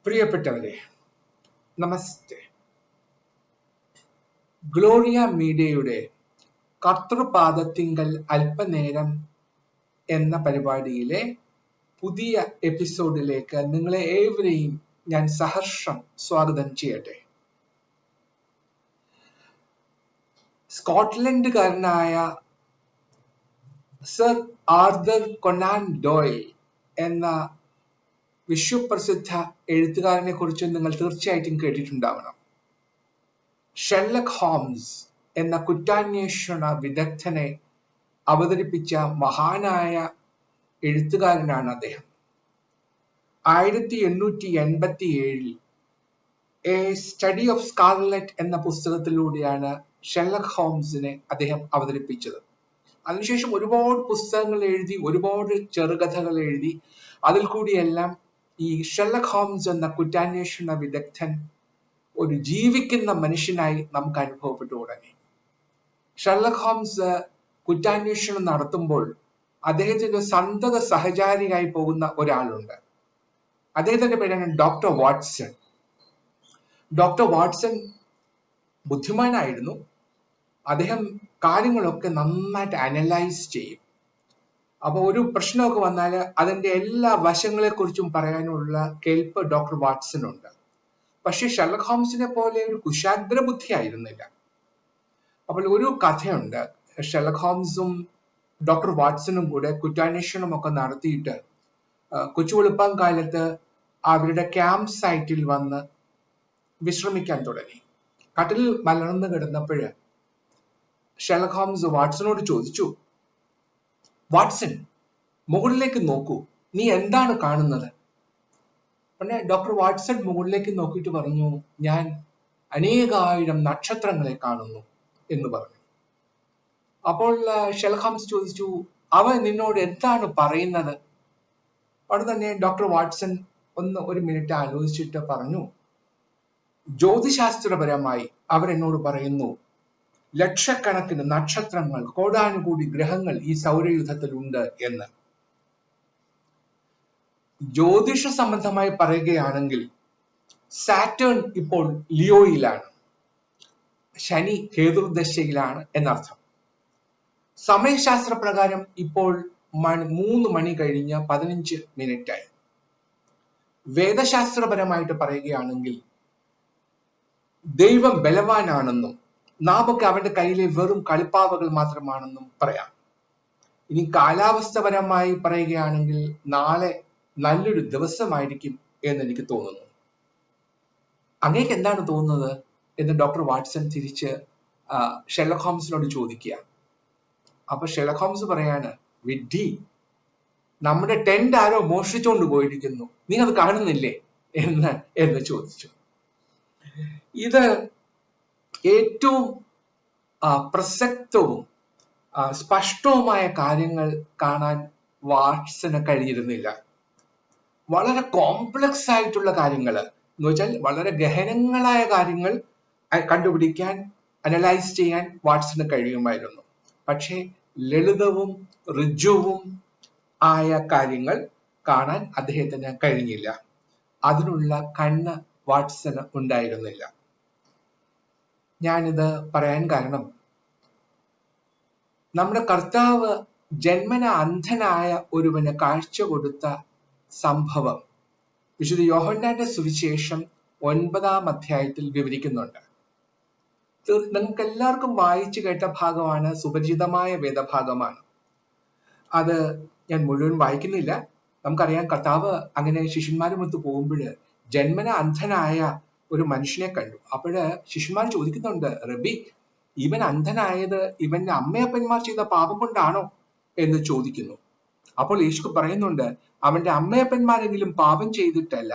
പ്രിയപ്പെട്ടവരെ, നമസ്തേ. ഗ്ലോറിയ മീഡിയയുടെ കർത്തൃപാദത്തിങ്കൽ അല്പനേരം എന്ന പരിപാടിയിലെ പുതിയ എപ്പിസോഡിലേക്ക് നിങ്ങളെ ഏവരെയും ഞാൻ സഹർഷം സ്വാഗതം ചെയ്യട്ടെ. സ്കോട്ട്ലൻഡുകാരനായ സർ ആർതർ കൊനാൻ ഡോയിൽ എന്ന വിശ്വപ്രസിദ്ധ എഴുത്തുകാരനെ കുറിച്ച് നിങ്ങൾ തീർച്ചയായിട്ടും കേട്ടിട്ടുണ്ടാവണം. ഷെർലക് ഹോംസ് എന്ന കുറ്റാന്വേഷണ വിദഗ്ധനെ അവതരിപ്പിച്ച മഹാനായ എഴുത്തുകാരനാണ് അദ്ദേഹം. 1887 എ സ്റ്റഡി ഓഫ് സ്കാർലറ്റ് എന്ന പുസ്തകത്തിലൂടെയാണ് ഷെർലക് ഹോംസിനെ അദ്ദേഹം അവതരിപ്പിച്ചത്. അതിനുശേഷം ഒരുപാട് പുസ്തകങ്ങൾ എഴുതി, ഒരുപാട് ചെറുകഥകൾ എഴുതി. അതിൽ കൂടിയെല്ലാം ഈ ഷെർലക് ഹോംസ് എന്ന കുറ്റാന്വേഷണ വിദഗ്ധൻ ഒരു ജീവിക്കുന്ന മനുഷ്യനായി നമുക്ക് അനുഭവപ്പെട്ടു തുടങ്ങി. ഷെർലക് ഹോംസ് കുറ്റാന്വേഷണം നടത്തുമ്പോൾ അദ്ദേഹത്തിന്റെ സന്തത സഹചാരിയായി പോകുന്ന ഒരാളുണ്ട്. അദ്ദേഹത്തിന്റെ പേരാണ് ഡോക്ടർ വാട്സൺ. ഡോക്ടർ വാട്സൺ ബുദ്ധിമാനായിരുന്നു. അദ്ദേഹം കാര്യങ്ങളൊക്കെ നന്നായിട്ട് അനലൈസ് ചെയ്യും. അപ്പൊ ഒരു പ്രശ്നമൊക്കെ വന്നാൽ അതിന്റെ എല്ലാ വശങ്ങളെ കുറിച്ചും പറയാനുള്ള കേൾപ്പ് ഡോക്ടർ വാട്സനുണ്ട്. പക്ഷെ ഷെർലക് ഹോംസിനെ പോലെ ഒരു കുശാഗ്ര ബുദ്ധി ആയിരുന്നില്ല. അപ്പോൾ ഒരു കഥയുണ്ട്. ഷെർലക് ഹോംസും ഡോക്ടർ വാട്സണും കൂടെ കുറ്റാന്വേഷണം ഒക്കെ നടത്തിയിട്ട് കൊച്ചു വെളുപ്പം കാലത്ത് അവരുടെ ക്യാമ്പ് സൈറ്റിൽ വന്ന് വിശ്രമിക്കാൻ തുടങ്ങി. കട്ടിലിൽ മലർന്നു കിടന്നപ്പോഴ് ഷെർലക് ഹോംസ് വാട്സണോട് ചോദിച്ചു, വാട്സൺ, മുകളിലേക്ക് നോക്കൂ, നീ എന്താണ് കാണുന്നത്? പിന്നെ ഡോക്ടർ വാട്സൺ മുകളിലേക്ക് നോക്കിയിട്ട് പറഞ്ഞു, ഞാൻ അനേകായിരം നക്ഷത്രങ്ങളെ കാണുന്നു എന്ന് പറഞ്ഞു. അപ്പോൾ ഷെർലക് ഹോംസ് ചോദിച്ചു, അവ നിന്നോട് എന്താണ് പറയുന്നത്? അവിടെ തന്നെ ഡോക്ടർ വാട്സൺ ഒരു മിനിറ്റ് ആലോചിച്ചിട്ട് പറഞ്ഞു, ജ്യോതിശാസ്ത്രപരമായി അവരെന്നോട് പറയുന്നു, ലക്ഷക്കണക്കിന് നക്ഷത്രങ്ങൾ, കോടാനുകൂടി ഗ്രഹങ്ങൾ ഈ സൗരയൂഥത്തിൽ ഉണ്ട് എന്ന്. ജ്യോതിഷ സംബന്ധമായി പറയുകയാണെങ്കിൽ സാറ്റേൺ ഇപ്പോൾ ലിയോയിലാണ്, ശനി കേതുർദശയിലാണ് എന്നർത്ഥം. സമയശാസ്ത്ര പ്രകാരം ഇപ്പോൾ 3 മണി കഴിഞ്ഞ് 15 മിനിറ്റായി. വേദശാസ്ത്രപരമായിട്ട് പറയുകയാണെങ്കിൽ ദൈവം ബലവാനാണെന്നും നാമൊക്കെ അവന്റെ കയ്യിലെ വെറും കളിപ്പാവകൾ മാത്രമാണെന്നും പറയാം. ഇനി കാലാവസ്ഥപരമായി പറയുകയാണെങ്കിൽ നാളെ നല്ലൊരു ദിവസമായിരിക്കും എന്ന് എനിക്ക് തോന്നുന്നു. അങ്ങേക്ക് എന്താണ് തോന്നുന്നത് എന്ന് ഡോക്ടർ വാട്സൺ തിരിച്ച് ഷെർലക് ഹോംസിനോട് ചോദിക്കുക. അപ്പൊ ഷെർലക് ഹോംസ് പറയാണ്, വിഡ്ഢി, നമ്മുടെ ടെന്റ് ആരോ മോഷ്ടിച്ചുകൊണ്ട് പോയിരിക്കുന്നു, നീ അത് കാണുന്നില്ലേ എന്ന് ചോദിച്ചു. ഇത് ഏറ്റവും പ്രസക്തവും സ്പഷ്ടവുമായ കാര്യങ്ങൾ കാണാൻ വാട്സന് കഴിഞ്ഞിരുന്നില്ല. വളരെ കോംപ്ലക്സ് ആയിട്ടുള്ള കാര്യങ്ങൾ എന്ന് വെച്ചാൽ വളരെ ഗഹനങ്ങളായ കാര്യങ്ങൾ കണ്ടുപിടിക്കാൻ, അനലൈസ് ചെയ്യാൻ വാട്സന് കഴിയുമായിരുന്നു. പക്ഷേ ലളിതവും ഋജുവും ആയ കാര്യങ്ങൾ കാണാൻ അദ്ദേഹത്തിന് കഴിഞ്ഞില്ല. അതിനുള്ള കണ്ണ് വാട്സന് ഉണ്ടായിരുന്നില്ല. ഞാനിത് പറയാൻ കാരണം, നമ്മുടെ കർത്താവ് ജന്മന അന്ധനായ ഒരുവന് കാഴ്ച കൊടുത്ത സംഭവം വിശുദ്ധ യോഹന്നാന്റെ സുവിശേഷം 9-ാം അധ്യായത്തിൽ വിവരിക്കുന്നുണ്ട്. നിങ്ങൾക്ക് എല്ലാവർക്കും വായിച്ചു കേട്ട ഭാഗമാണ്, സുപരിചിതമായ വേദഭാഗമാണ്. അത് ഞാൻ മുഴുവൻ വായിക്കുന്നില്ല. നമുക്കറിയാം, കർത്താവ് അങ്ങനെ ശിഷ്യന്മാരുമൊത്ത് പോകുമ്പോൾ ജന്മന അന്ധനായ ഒരു മനുഷ്യനെ കണ്ടു. അപ്പോഴ് ശിഷ്യന്മാർ ചോദിക്കുന്നുണ്ട്, റബി, ഇവൻ അന്ധനായത് ഇവന്റെ അമ്മയപ്പന്മാർ ചെയ്ത പാപം കൊണ്ടാണോ എന്ന് ചോദിക്കുന്നു. അപ്പോൾ യേശു പറയുന്നുണ്ട്, അവന്റെ അമ്മയപ്പന്മാരെങ്കിലും പാപം ചെയ്തിട്ടല്ല,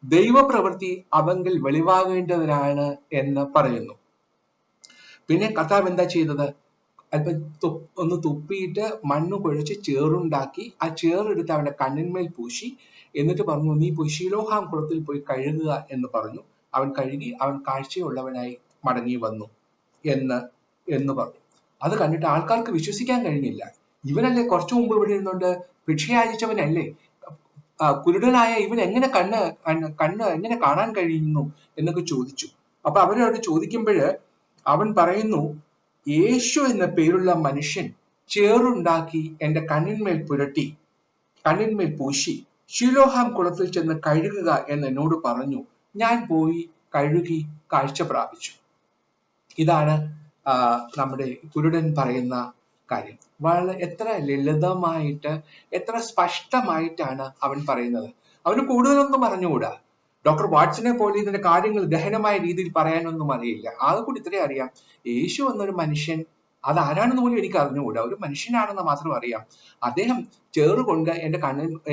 ദൈവപ്രവൃത്തി അവങ്കിൽ വെളിവാകേണ്ടവരാണ് എന്ന് പറയുന്നു. പിന്നെ കർത്താവ് എന്താ ചെയ്തത്? അല്പം ഒന്ന് തുപ്പിയിട്ട് മണ്ണ് കുഴച്ച് ചേറുണ്ടാക്കി ആ ചേറെടുത്ത് അവന്റെ കണ്ണിന്മേൽ പൂശി, എന്നിട്ട് പറഞ്ഞു, നീ പോയി ശിലോഹാം കുളത്തിൽ പോയി കഴുകുക എന്ന് പറഞ്ഞു. അവൻ കഴുകി, അവൻ കാഴ്ചയുള്ളവനായി മടങ്ങി വന്നു എന്ന് പറഞ്ഞു. അത് കണ്ടിട്ട് ആൾക്കാർക്ക് വിശ്വസിക്കാൻ കഴിഞ്ഞില്ല. ഇവനല്ലേ കുറച്ചു മുമ്പ് ഇവിടെ ഇരുന്നുകൊണ്ട് ഭിക്ഷയാചിച്ചവനല്ലേ, കുരുടനായ ഇവൻ എങ്ങനെ കണ്ണ് എങ്ങനെ കാണാൻ കഴിയുന്നു എന്നൊക്കെ ചോദിച്ചു. അപ്പൊ അവരോട് ചോദിക്കുമ്പോഴ് അവൻ പറയുന്നു, യേശു എന്ന പേരുള്ള മനുഷ്യൻ ചേറുണ്ടാക്കി എന്റെ കണ്ണിന്മേൽ പുരട്ടി, കണ്ണിന്മേൽ പൂശി ശിലോഹാം കുളത്തിൽ ചെന്ന് കഴുകുക എന്ന് എന്നോട് പറഞ്ഞു. ഞാൻ പോയി കഴുകി കാഴ്ച പ്രാപിച്ചു. ഇതാണ് നമ്മുടെ കുരുടൻ പറയുന്ന കാര്യം. വളരെ എത്ര ലളിതമായിട്ട്, എത്ര സ്പഷ്ടമായിട്ടാണ് അവൻ പറയുന്നത്. അവന് കൂടുതലൊന്നും പറഞ്ഞുകൂടാ. ഡോക്ടർ വാട്സനെ പോലെ ഇതിന്റെ കാര്യങ്ങൾ ഗഹനമായ രീതിയിൽ പറയാനൊന്നും അറിയില്ല. ആകെ കൂടി ഇത്രയും അറിയാം, യേശു എന്നൊരു മനുഷ്യൻ, അതാരാണെന്ന് പോലും എനിക്ക് അറിഞ്ഞുകൂടാ, ഒരു മനുഷ്യനാണെന്ന് മാത്രം അറിയാം. അദ്ദേഹം ചേറുകൊണ്ട്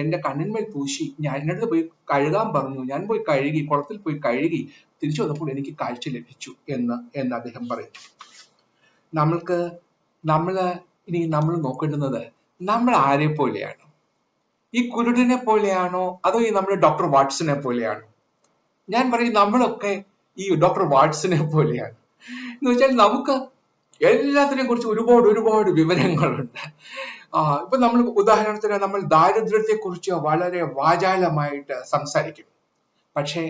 എന്റെ കണ്ണിന്മേൽ പൂശി എന്നടുത്ത് പോയി കഴുകാൻ പറഞ്ഞു. ഞാൻ പോയി കഴുകി, കുളത്തിൽ പോയി കഴുകി തിരിച്ചു വന്നപ്പോൾ എനിക്ക് കാഴ്ച ലഭിച്ചു എന്ന് അദ്ദേഹം പറയുന്നു. നമ്മൾ നോക്കേണ്ടുന്നത് നമ്മൾ ആരെ പോലെയാണ്? ഈ കുരുടനെ പോലെയാണോ അതോ ഈ നമ്മുടെ ഡോക്ടർ വാട്സനെ പോലെയാണോ? ഞാൻ പറയും നമ്മളൊക്കെ ഈ ഡോക്ടർ വാട്സനെ പോലെയാണ്. എന്ന് വെച്ചാൽ നമുക്ക് എല്ലാത്തിനെ കുറിച്ച് ഒരുപാട് വിവരങ്ങളുണ്ട്. ഇപ്പൊ നമ്മൾ ഉദാഹരണത്തിന് നമ്മൾ ദാരിദ്ര്യത്തെ കുറിച്ച് വളരെ വാചാലമായിട്ട് സംസാരിക്കും. പക്ഷേ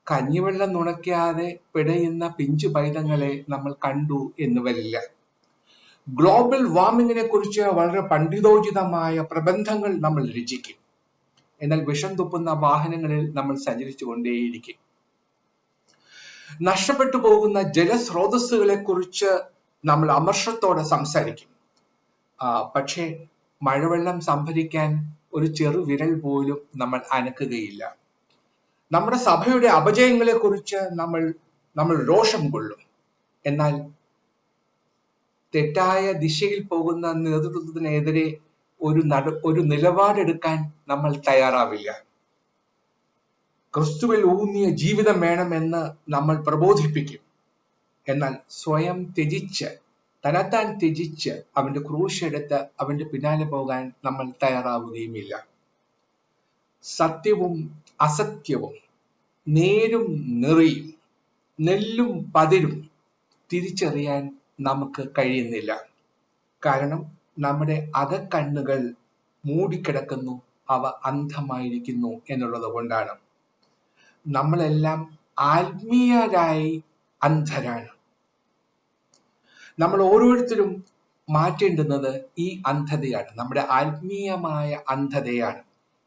കഞ്ഞിവെള്ളം നുണയ്ക്കാതെ പിടയുന്ന പിഞ്ചു പൈതങ്ങളെ നമ്മൾ കണ്ടു എന്ന് വരില്ല. ഗ്ലോബൽ വാർമിങ്ങിനെ കുറിച്ച് വളരെ പണ്ഡിതോചിതമായ പ്രബന്ധങ്ങൾ നമ്മൾ രചിക്കും. എന്നാൽ വിഷം തുപ്പുന്ന വാഹനങ്ങളിൽ നമ്മൾ സഞ്ചരിച്ചു കൊണ്ടേയിരിക്കും. നഷ്ടപ്പെട്ടു പോകുന്ന ജലസ്രോതസ്സുകളെ കുറിച്ച് നമ്മൾ അമർഷത്തോടെ സംസാരിക്കും. പക്ഷേ മഴവെള്ളം സംഭരിക്കാൻ ഒരു ചെറു വിരൽ പോലും നമ്മൾ അനക്കുകയില്ല. നമ്മുടെ സഭയുടെ അപജയങ്ങളെ കുറിച്ച് നമ്മൾ രോഷം കൊള്ളും. എന്നാൽ തെറ്റായ ദിശയിൽ പോകുന്ന നേതൃത്വത്തിനെതിരെ ഒരു നിലപാടെടുക്കാൻ നമ്മൾ തയ്യാറാവില്ല. ക്രിസ്തുവിൽ ഊന്നിയ ജീവിതം വേണമെന്ന് നമ്മൾ പ്രബോധിപ്പിക്കും. എന്നാൽ സ്വയം തന്നെത്താൻ ത്യജിച്ച് അവന്റെ ക്രൂശെടുത്ത് അവന്റെ പിന്നാലെ പോകാൻ നമ്മൾ തയ്യാറാവുകയുമില്ല. സത്യവും അസത്യവും, നേരും നെറിയും, നെല്ലും പതിരും തിരിച്ചറിയാൻ നമുക്ക് കഴിയുന്നില്ല. കാരണം നമ്മുടെ അകക്കണ്ണുകൾ മൂടിക്കിടക്കുന്നു, അവ അന്ധമായിരിക്കുന്നു എന്നുള്ളത് കൊണ്ടാണ്. നമ്മളെല്ലാം ആത്മീയരായി അന്ധരാണ്. നമ്മൾ ഓരോരുത്തരും മാറ്റേണ്ടുന്നത് ഈ അന്ധതയാണ്, നമ്മുടെ ആത്മീയമായ അന്ധതയാണ്.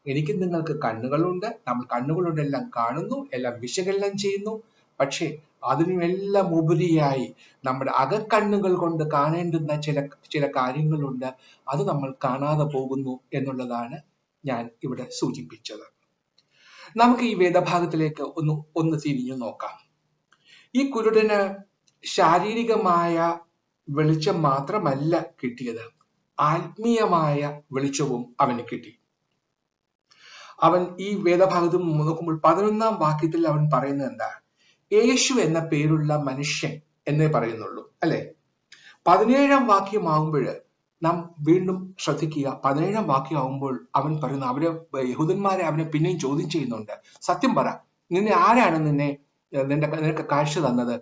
എനിക്ക് നിങ്ങൾക്ക് കണ്ണുകളുണ്ട്, നമ്മൾ കണ്ണുകളുണ്ട് എല്ലാം കാണുന്നു, എല്ലാം വിശകലനം ചെയ്യുന്നു. പക്ഷേ അതിനുമെല്ലാം ഉപരിയായി നമ്മുടെ അകക്കണ്ണുകൾ കൊണ്ട് കാണേണ്ടുന്ന ചില കാര്യങ്ങളുണ്ട്, അത് നമ്മൾ കാണാതെ പോകുന്നു എന്നുള്ളതാണ് ഞാൻ ഇവിടെ സൂചിപ്പിച്ചത്. നമുക്ക് ഈ വേദഭാഗത്തിലേക്ക് ഒന്ന് തിരിഞ്ഞു നോക്കാം. ഈ കുരുടന് ശാരീരികമായ വെളിച്ചം മാത്രമല്ല കിട്ടിയത്, ആത്മീയമായ വെളിച്ചവും അവന് കിട്ടി. അവൻ ഈ വേദഭാഗത്ത് നോക്കുമ്പോൾ 11-ാം വാക്യത്തിൽ അവൻ പറയുന്നത് എന്താ? യേശു എന്ന പേരുള്ള മനുഷ്യൻ എന്നേ പറയുന്നുള്ളൂ, അല്ലെ? 17-ാം വാക്യമാകുമ്പോൾ നാം വീണ്ടും ശ്രദ്ധിക്കുക. 17-ാം വാക്യമാകുമ്പോൾ അവൻ പറയുന്നു, യഹൂദന്മാരെ അവനെ പിന്നെയും ചോദ്യം ചെയ്യുന്നുണ്ട്. സത്യം പറ, ആരാണ് നിനക്ക് കാഴ്ച തന്നത്?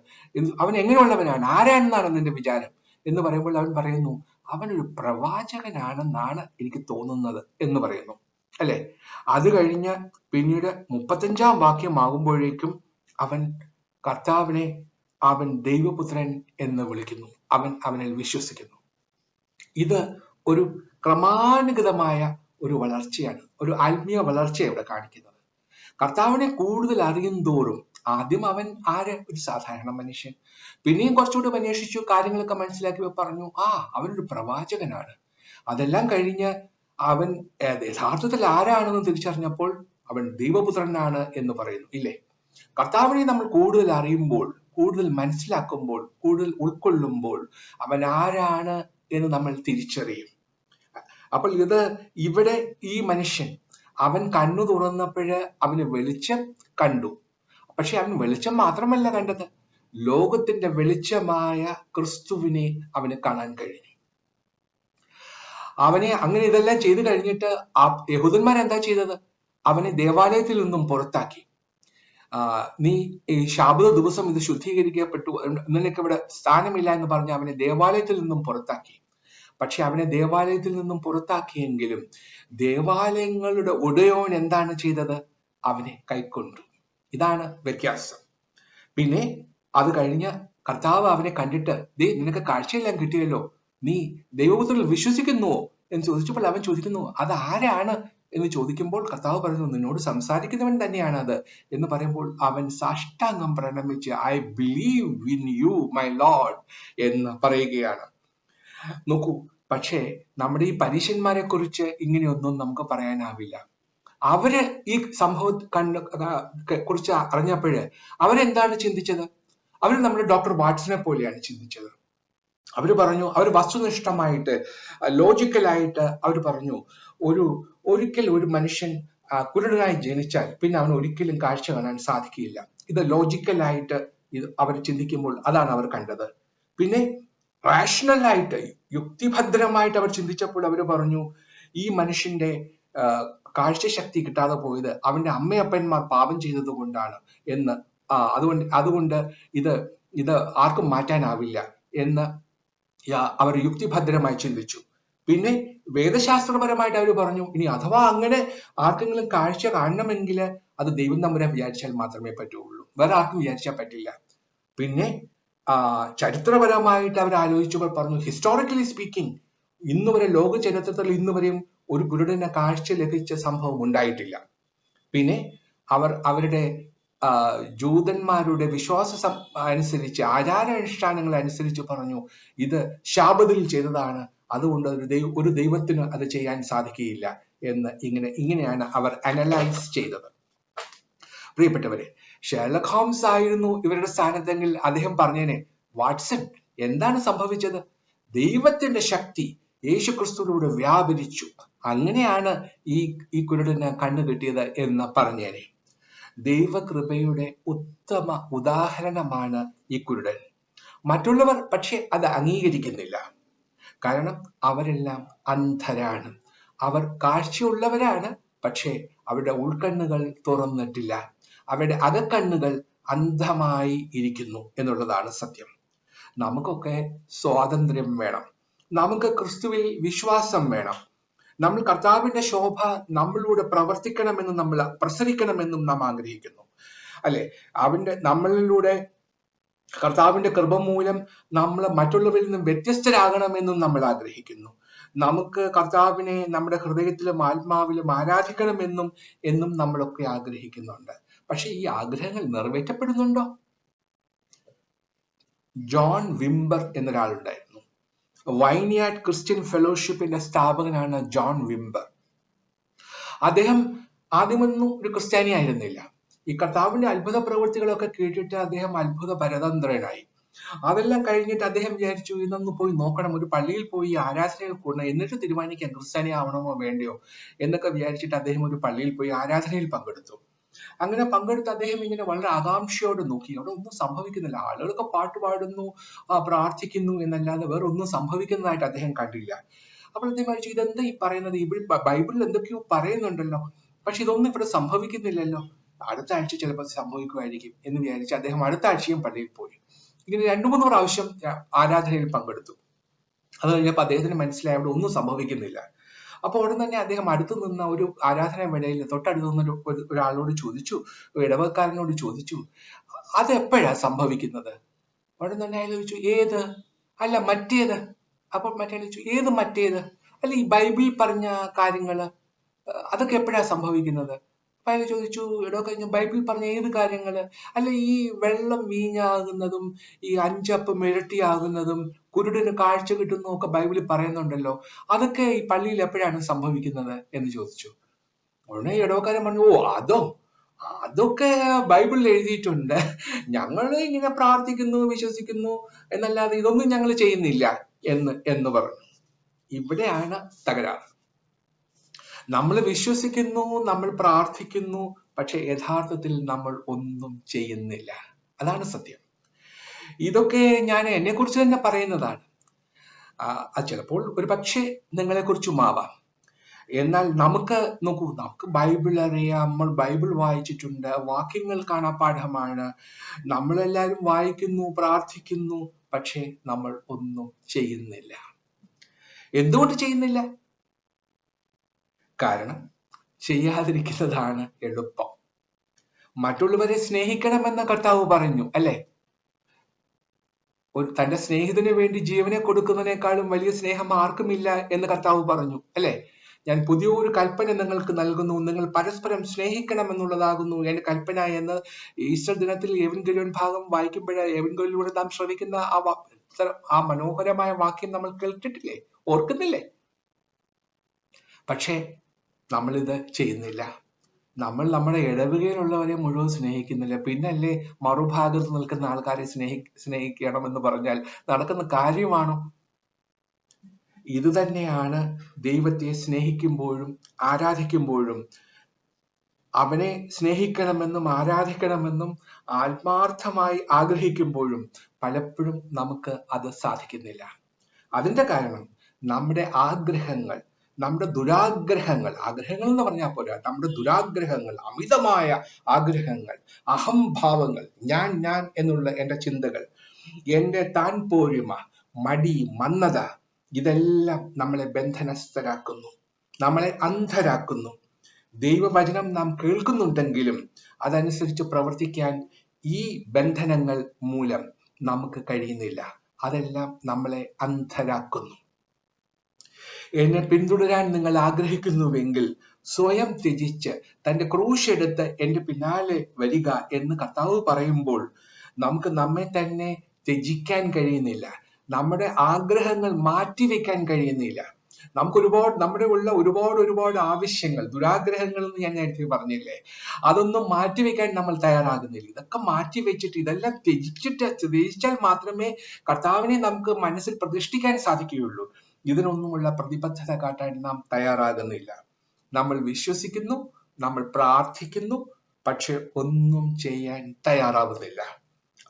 അവൻ എങ്ങനെയുള്ളവനാണ്? ആരാണെന്നാണ് നിന്റെ വിചാരം എന്ന് പറയുമ്പോൾ അവൻ പറയുന്നു, അവനൊരു പ്രവാചകനാണെന്നാണ് എനിക്ക് തോന്നുന്നത് എന്ന് പറയുന്നു, അല്ലെ? അത് കഴിഞ്ഞ് പിന്നീട് 35-ാം വാക്യമാകുമ്പോഴേക്കും അവൻ കർത്താവിനെ അവൻ ദൈവപുത്രൻ എന്ന് വിളിക്കുന്നു. അവനിൽ വിശ്വസിക്കുന്നു. ഇത് ഒരു ക്രമാനുഗതമായ ഒരു വളർച്ചയാണ്, ഒരു ആത്മീയ വളർച്ചയാണ് ഇവിടെ കാണിക്കുന്നത്. കർത്താവിനെ കൂടുതൽ അറിയും തോറും ആദ്യം അവൻ ഒരു സാധാരണ മനുഷ്യൻ, പിന്നെയും കുറച്ചുകൂടി അന്വേഷിച്ചു, കാര്യങ്ങളൊക്കെ മനസ്സിലാക്കി പറഞ്ഞു, അവനൊരു പ്രവാചകനാണ്. അതെല്ലാം കഴിഞ്ഞ് അവൻ യഥാർത്ഥത്തിൽ ആരാണെന്ന് തിരിച്ചറിഞ്ഞപ്പോൾ അവൻ ദൈവപുത്രനാണ് എന്ന് പറയുന്നു, ഇല്ലേ? കർത്താവിനെ നമ്മൾ കൂടുതൽ അറിയുമ്പോൾ, കൂടുതൽ മനസ്സിലാക്കുമ്പോൾ, കൂടുതൽ ഉൾക്കൊള്ളുമ്പോൾ അവൻ ആരാണ് എന്ന് നമ്മൾ തിരിച്ചറിയും. അപ്പോൾ ഇവിടെ ഈ മനുഷ്യൻ അവൻ കണ്ണു തുറന്നപ്പോഴ് അവന് വെളിച്ചം കണ്ടു. പക്ഷെ അവൻ വെളിച്ചം മാത്രമല്ല കണ്ടത്, ലോകത്തിന്റെ വെളിച്ചമായ ക്രിസ്തുവിനെ അവന് കാണാൻ കഴിഞ്ഞു. അവനെ അങ്ങനെ ഇതെല്ലാം ചെയ്തു കഴിഞ്ഞിട്ട് യഹൂദന്മാരെന്താ ചെയ്തത്? അവനെ ദേവാലയത്തിൽ നിന്നും പുറത്താക്കി. നീ ഈ ശാബത ദിവസം ഇത് ശുദ്ധീകരിക്കപ്പെട്ടു, നിനക്ക് ഇവിടെ സ്ഥാനമില്ല എന്ന് പറഞ്ഞ് അവനെ ദേവാലയത്തിൽ നിന്നും പുറത്താക്കി. പക്ഷെ അവനെ ദേവാലയത്തിൽ നിന്നും പുറത്താക്കിയെങ്കിലും ദേവാലയങ്ങളുടെ ഉടയോൻ എന്താണ് ചെയ്തത്? അവനെ കൈക്കൊണ്ടു. ഇതാണ് വ്യത്യാസം. പിന്നെ അത് കഴിഞ്ഞ് കർത്താവ് അവനെ കണ്ടിട്ട്, നിനക്ക് കാഴ്ചയെല്ലാം കിട്ടിയല്ലോ, നീ ദൈവപുത്രനിൽ വിശ്വസിക്കുന്നുവോ എന്ന് ചോദിച്ചപ്പോൾ അവൻ ചോദിക്കുന്നു, അത് ആരാണ് എന്ന് ചോദിക്കുമ്പോൾ കർത്താവ് പറയുന്നു, നിന്നോട് സംസാരിക്കുന്നവൻ തന്നെയാണ് അത് എന്ന് പറയുമ്പോൾ അവൻ സാഷ്ടാംഗം പ്രണമിച്ച് I believe in you my lord എന്ന് പറയുകയാണ്. നോക്കൂ, പക്ഷേ നമ്മുടെ ഈ പരീശന്മാരെ കുറിച്ച് ഇങ്ങനെയൊന്നും നമുക്ക് പറയാനാവില്ല. അവര് ഈ സംഭവം കുറിച്ച് അറിഞ്ഞപ്പോഴ് അവരെന്താണ് ചിന്തിച്ചത്? അവർ നമ്മുടെ ഡോക്ടർ വാട്സനെ പോലെയാണ് ചിന്തിച്ചത്. അവർ പറഞ്ഞു, അവർ വസ്തുനിഷ്ഠമായിട്ട് ലോജിക്കലായിട്ട് അവർ പറഞ്ഞു, ഒരിക്കൽ ഒരു മനുഷ്യൻ കുരുടനായി ജനിച്ചാൽ പിന്നെ അവന് ഒരിക്കലും കാഴ്ച കാണാൻ സാധിക്കില്ല. ഇത് ലോജിക്കലായിട്ട് അവർ ചിന്തിക്കുമ്പോൾ അതാണ് അവർ കണ്ടത്. പിന്നെ റാഷണലായിട്ട് യുക്തിഭദ്രമായിട്ട് അവർ ചിന്തിച്ചപ്പോൾ അവർ പറഞ്ഞു, ഈ മനുഷ്യന്റെ കാഴ്ചശക്തി കിട്ടാതെ പോയത് അവന്റെ അമ്മയപ്പന്മാർ പാപം ചെയ്തത് കൊണ്ടാണ് എന്ന്, അതുകൊണ്ട് ഇത് ആർക്കും മാറ്റാനാവില്ല എന്ന് അവർ യുക്തിഭദ്രമായി ചിന്തിച്ചു. പിന്നെ വേദശാസ്ത്രപരമായിട്ട് അവർ പറഞ്ഞു, ഇനി അഥവാ അങ്ങനെ ആർക്കെങ്കിലും കാഴ്ച കാണണമെങ്കിൽ അത് ദൈവം തമ്പുരാൻ വിചാരിച്ചാൽ മാത്രമേ പറ്റുള്ളൂ, വേറെ ആർക്കും വിചാരിച്ചാൽ പറ്റില്ല. പിന്നെ ചരിത്രപരമായിട്ട് അവർ ആലോചിച്ചപ്പോൾ പറഞ്ഞു, ഹിസ്റ്റോറിക്കലി സ്പീക്കിംഗ് ഇന്നുവരെ ലോക ചരിത്രത്തിൽ ഇന്നുവരെയും ഒരു കുരുടന് കാഴ്ച ലഭിച്ച സംഭവം ഉണ്ടായിട്ടില്ല. പിന്നെ അവരുടെ ജൂതന്മാരുടെ വിശ്വാസ അനുസരിച്ച്, ആചാരാനുഷ്ഠാനങ്ങൾ അനുസരിച്ച് പറഞ്ഞു, ഇത് ശാബത്തിൽ ചെയ്തതാണ്, അതുകൊണ്ട് ഒരു ദൈവത്തിന് അത് ചെയ്യാൻ സാധിക്കുകയില്ല എന്ന് ഇങ്ങനെയാണ് അവർ അനലൈസ് ചെയ്തത്. പ്രിയപ്പെട്ടവരെ, ഷെർലക് ഹോംസ് ആയിരുന്നു ഇവരുടെ സ്ഥാനത്തെങ്കിൽ അദ്ദേഹം പറഞ്ഞേനെ, വാട്സൺ എന്താണ് സംഭവിച്ചത്? ദൈവത്തിന്റെ ശക്തി യേശുക്രിസ്തുവിലൂടെ വ്യാപരിച്ചു, അങ്ങനെയാണ് ഈ കുരുടന് കണ്ണു കിട്ടിയത് എന്ന് പറഞ്ഞേനെ. ദൈവകൃപയുടെ ഉത്തമ ഉദാഹരണമാണ് ഈ കുരുടൻ. മറ്റുള്ളവർ പക്ഷെ അത് അംഗീകരിക്കുന്നില്ല. കാരണം അവരെല്ലാം അന്ധരാണ്. അവർ കാഴ്ചയുള്ളവരാണ്, പക്ഷേ അവരുടെ ഉൾക്കണ്ണുകൾ തുറന്നിട്ടില്ല. അവരുടെ അകക്കണ്ണുകൾ അന്ധമായി ഇരിക്കുന്നു എന്നുള്ളതാണ് സത്യം. നമുക്കൊക്കെ സ്വാതന്ത്ര്യം വേണം. നമുക്ക് ക്രിസ്തുവിൽ വിശ്വാസം വേണം. നമ്മൾ കർത്താവിന്റെ ശോഭ നമ്മളിലൂടെ പ്രവർത്തിക്കണമെന്നും പ്രസരിക്കണമെന്നും നാം ആഗ്രഹിക്കുന്നു, അല്ലെ? നമ്മളിലൂടെ കർത്താവിന്റെ കൃപ മൂലം നമ്മൾ മറ്റുള്ളവരിൽ നിന്നും വ്യത്യസ്തരാകണമെന്നും നമ്മൾ ആഗ്രഹിക്കുന്നു. നമുക്ക് കർത്താവിനെ നമ്മുടെ ഹൃദയത്തിലും ആത്മാവിലും ആരാധിക്കണമെന്നും നമ്മളൊക്കെ ആഗ്രഹിക്കുന്നുണ്ട്. പക്ഷെ ഈ ആഗ്രഹങ്ങൾ നിറവേറ്റപ്പെടുന്നുണ്ടോ? ജോൺ വിംബർ എന്നൊരാളുണ്ടായിരുന്നു. വൈൻയാർഡ് ക്രിസ്ത്യൻ ഫെലോഷിപ്പിന്റെ സ്ഥാപകനാണ് ജോൺ വിംബർ. അദ്ദേഹം ആദ്യമൊന്നും ഒരു ക്രിസ്ത്യാനി ആയിരുന്നില്ല. ഈ കർത്താവിന്റെ അത്ഭുത പ്രവൃത്തികളൊക്കെ കേട്ടിട്ട് അദ്ദേഹം അത്ഭുത പരതന്ത്രനായി. അതെല്ലാം കഴിഞ്ഞിട്ട് അദ്ദേഹം വിചാരിച്ചു, ഇതൊന്ന് പോയി നോക്കണം, ഒരു പള്ളിയിൽ പോയി ആരാധനകൾ കൂടണം, എന്നിട്ട് തീരുമാനിക്കാം ക്രിസ്ത്യാനി ആവണമോ വേണ്ടയോ എന്നൊക്കെ വിചാരിച്ചിട്ട് അദ്ദേഹം ഒരു പള്ളിയിൽ പോയി ആരാധനയിൽ പങ്കെടുത്തു. അങ്ങനെ പങ്കെടുത്ത് അദ്ദേഹം ഇങ്ങനെ വളരെ ആകാംക്ഷയോടെ നോക്കി. അവിടെ ഒന്നും സംഭവിക്കുന്നില്ല. ആളുകളൊക്കെ പാട്ട് പാടുന്നു, പ്രാർത്ഥിക്കുന്നു എന്നല്ലാതെ വേറെ ഒന്നും സംഭവിക്കുന്നതായിട്ട് അദ്ദേഹം കണ്ടില്ല. അപ്പോൾ അദ്ദേഹം വിചാരിച്ചു, ഇതെന്താ ഈ പറയുന്നത്? ഇവിടെ ബൈബിളിൽ എന്തൊക്കെയോ പറയുന്നുണ്ടല്ലോ, പക്ഷെ ഇതൊന്നും ഇവിടെ സംഭവിക്കുന്നില്ലല്ലോ. അടുത്ത ആഴ്ച ചിലപ്പോൾ സംഭവിക്കുമായിരിക്കും എന്ന് വിചാരിച്ച് അദ്ദേഹം അടുത്ത ആഴ്ചയും പള്ളിയിൽ പോയി. ഇങ്ങനെ 2-3 പ്രാവശ്യം ആരാധനയിൽ പങ്കെടുത്തു. അത് കഴിഞ്ഞപ്പോൾ അദ്ദേഹത്തിന് മനസ്സിലായി അവിടെ ഒന്നും സംഭവിക്കുന്നില്ല. അപ്പൊ ഉടൻ തന്നെ അദ്ദേഹം അടുത്തു നിന്ന ഒരു ആരാധന വേളയിൽ തൊട്ടടുത്ത് നിന്ന ഒരാളോട് ചോദിച്ചു, ഇടവക്കാരനോട് ചോദിച്ചു, അതെപ്പോഴാ സംഭവിക്കുന്നത്? ഉടൻ തന്നെ അയാൾ ചോദിച്ചു, ഏത്? അല്ല മറ്റേത്. അപ്പോൾ മറ്റേ ചോദിച്ചു, ഏത് മറ്റേത്? അല്ല ഈ ബൈബിളിൽ പറഞ്ഞ കാര്യങ്ങള് അതൊക്കെ എപ്പോഴാ സംഭവിക്കുന്നത്? അപ്പൊ അയാൾ ചോദിച്ചു, കഴിഞ്ഞ ബൈബിളിൽ പറഞ്ഞ ഏത് കാര്യങ്ങള്? അല്ല ഈ വെള്ളം വീഞ്ഞാകുന്നതും ഈ 5 അപ്പം ഇരട്ടിയാകുന്നതും കുരുടന് കാഴ്ച കിട്ടുന്നതും ഒക്കെ ബൈബിളിൽ പറയുന്നുണ്ടല്ലോ, അതൊക്കെ ഈ പള്ളിയിൽ എപ്പോഴാണ് സംഭവിക്കുന്നത് എന്ന് ചോദിച്ചു. ഉടനെ ഇടവക്കാരൻ പറഞ്ഞു, അതൊക്കെ ബൈബിളിൽ എഴുതിയിട്ടുണ്ട്, ഞങ്ങൾ ഇങ്ങനെ പ്രാർത്ഥിക്കുന്നു വിശ്വസിക്കുന്നു എന്നല്ലാതെ ഇതൊന്നും ഞങ്ങൾ ചെയ്യുന്നില്ല എന്ന് പറഞ്ഞു. ഇവിടെയാണ് തകരാറ്. നമ്മൾ വിശ്വസിക്കുന്നു, നമ്മൾ പ്രാർത്ഥിക്കുന്നു, പക്ഷെ യഥാർത്ഥത്തിൽ നമ്മൾ ഒന്നും ചെയ്യുന്നില്ല. അതാണ് സത്യം. ഇതൊക്കെ ഞാൻ എന്നെ കുറിച്ച് തന്നെ പറയുന്നതാണ്. ചിലപ്പോൾ ഒരു പക്ഷേ നിങ്ങളെ കുറിച്ചും ആവാം. എന്നാൽ നമുക്ക് ബൈബിൾ അറിയാം, നമ്മൾ ബൈബിൾ വായിച്ചിട്ടുണ്ട്, വാക്യങ്ങൾ കാണാപ്പാഠമാണ്, നമ്മളെല്ലാവരും വായിക്കുന്നു, പ്രാർത്ഥിക്കുന്നു, പക്ഷെ നമ്മൾ ഒന്നും ചെയ്യുന്നില്ല. എന്തുകൊണ്ട് ചെയ്യുന്നില്ല? കാരണം ചെയ്യാതിരിക്കുന്നതാണ് എളുപ്പം. മറ്റുള്ളവരെ സ്നേഹിക്കണമെന്ന് കർത്താവ് പറഞ്ഞു, അല്ലെ? തന്റെ സ്നേഹിതന് വേണ്ടി ജീവനെ കൊടുക്കുന്നതിനേക്കാളും വലിയ സ്നേഹം ആർക്കുമില്ല എന്ന് കർത്താവ് പറഞ്ഞു, അല്ലെ? ഞാൻ പുതിയൊരു കൽപ്പന നിങ്ങൾക്ക് നൽകുന്നു, നിങ്ങൾ പരസ്പരം സ്നേഹിക്കണം എന്നുള്ളതാകുന്നു എന്റെ കൽപ്പന എന്ന് ഈസ്റ്റർ ദിനത്തിൽ എവൻഗേലിയോൻ ഭാഗം വായിക്കുമ്പോഴേ എവൻഗേലിയോടെ നാം ശ്രവിക്കുന്ന ആ മനോഹരമായ വാക്യം നമ്മൾ കേട്ടിട്ടില്ലേ? ഓർക്കുന്നില്ലേ? പക്ഷേ നമ്മളിത് ചെയ്യുന്നില്ല. നമ്മൾ നമ്മുടെ ഇടവകയിലുള്ളവരെ മുഴുവൻ സ്നേഹിക്കുന്നില്ല. പിന്നല്ലേ മറുഭാഗത്ത് നിൽക്കുന്ന ആൾക്കാരെ സ്നേഹിക്കണം എന്ന് പറഞ്ഞാൽ നടക്കുന്ന കാര്യമാണോ? ഇത് തന്നെയാണ് ദൈവത്തെ സ്നേഹിക്കുമ്പോഴും ആരാധിക്കുമ്പോഴും അവനെ സ്നേഹിക്കണമെന്നും ആരാധിക്കണമെന്നും ആത്മാർത്ഥമായി ആഗ്രഹിക്കുമ്പോഴും പലപ്പോഴും നമുക്ക് അത് സാധിക്കുന്നില്ല. അതിന്റെ കാരണം നമ്മുടെ ആഗ്രഹങ്ങൾ, നമ്മുടെ ദുരാഗ്രഹങ്ങൾ, ആഗ്രഹങ്ങൾ എന്ന് പറഞ്ഞാൽ പോരാ, നമ്മുടെ ദുരാഗ്രഹങ്ങൾ, അമിതമായ ആഗ്രഹങ്ങൾ, അഹംഭാവങ്ങൾ, ഞാൻ എന്നുള്ള എന്റെ ചിന്തകൾ, എന്റെ താൻ പോരുമ, മടി, മന്ദത, ഇതെല്ലാം നമ്മളെ ബന്ധനസ്ഥരാക്കുന്നു, നമ്മളെ അന്ധരാക്കുന്നു. ദൈവവചനം നാം കേൾക്കുന്നുണ്ടെങ്കിലും അതനുസരിച്ച് പ്രവർത്തിക്കാൻ ഈ ബന്ധനങ്ങൾ മൂലം നമുക്ക് കഴിയുന്നില്ല. അതെല്ലാം നമ്മളെ അന്ധരാക്കുന്നു. എന്നെ പിന്തുടരാൻ നിങ്ങൾ ആഗ്രഹിക്കുന്നുവെങ്കിൽ സ്വയം ത്യജിച്ച് തന്റെ ക്രൂശ് എടുത്ത് എന്റെ പിന്നാലെ വരിക എന്ന് കർത്താവ് പറയുമ്പോൾ നമുക്ക് നമ്മെ തന്നെ ത്യജിക്കാൻ കഴിയുന്നില്ല. നമ്മുടെ ആഗ്രഹങ്ങൾ മാറ്റിവെക്കാൻ കഴിയുന്നില്ല. നമുക്ക് ഒരുപാട് ആവശ്യങ്ങൾ, ദുരാഗ്രഹങ്ങൾ എന്ന് ഞാൻ നേരത്തെ പറഞ്ഞില്ലേ, അതൊന്നും മാറ്റിവെക്കാൻ നമ്മൾ തയ്യാറാകുന്നില്ല. ഇതൊക്കെ മാറ്റിവെച്ചിട്ട് ഇതെല്ലാം ത്യജിച്ചാൽ മാത്രമേ കർത്താവിനെ നമുക്ക് മനസ്സിൽ പ്രതിഷ്ഠിക്കാൻ സാധിക്കുകയുള്ളൂ. ഇതിനൊന്നുമുള്ള പ്രതിബദ്ധത കാട്ടാൻ നാം തയ്യാറാകുന്നില്ല. നമ്മൾ വിശ്വസിക്കുന്നു, നമ്മൾ പ്രാർത്ഥിക്കുന്നു, പക്ഷെ ഒന്നും ചെയ്യാൻ തയ്യാറാവുന്നില്ല.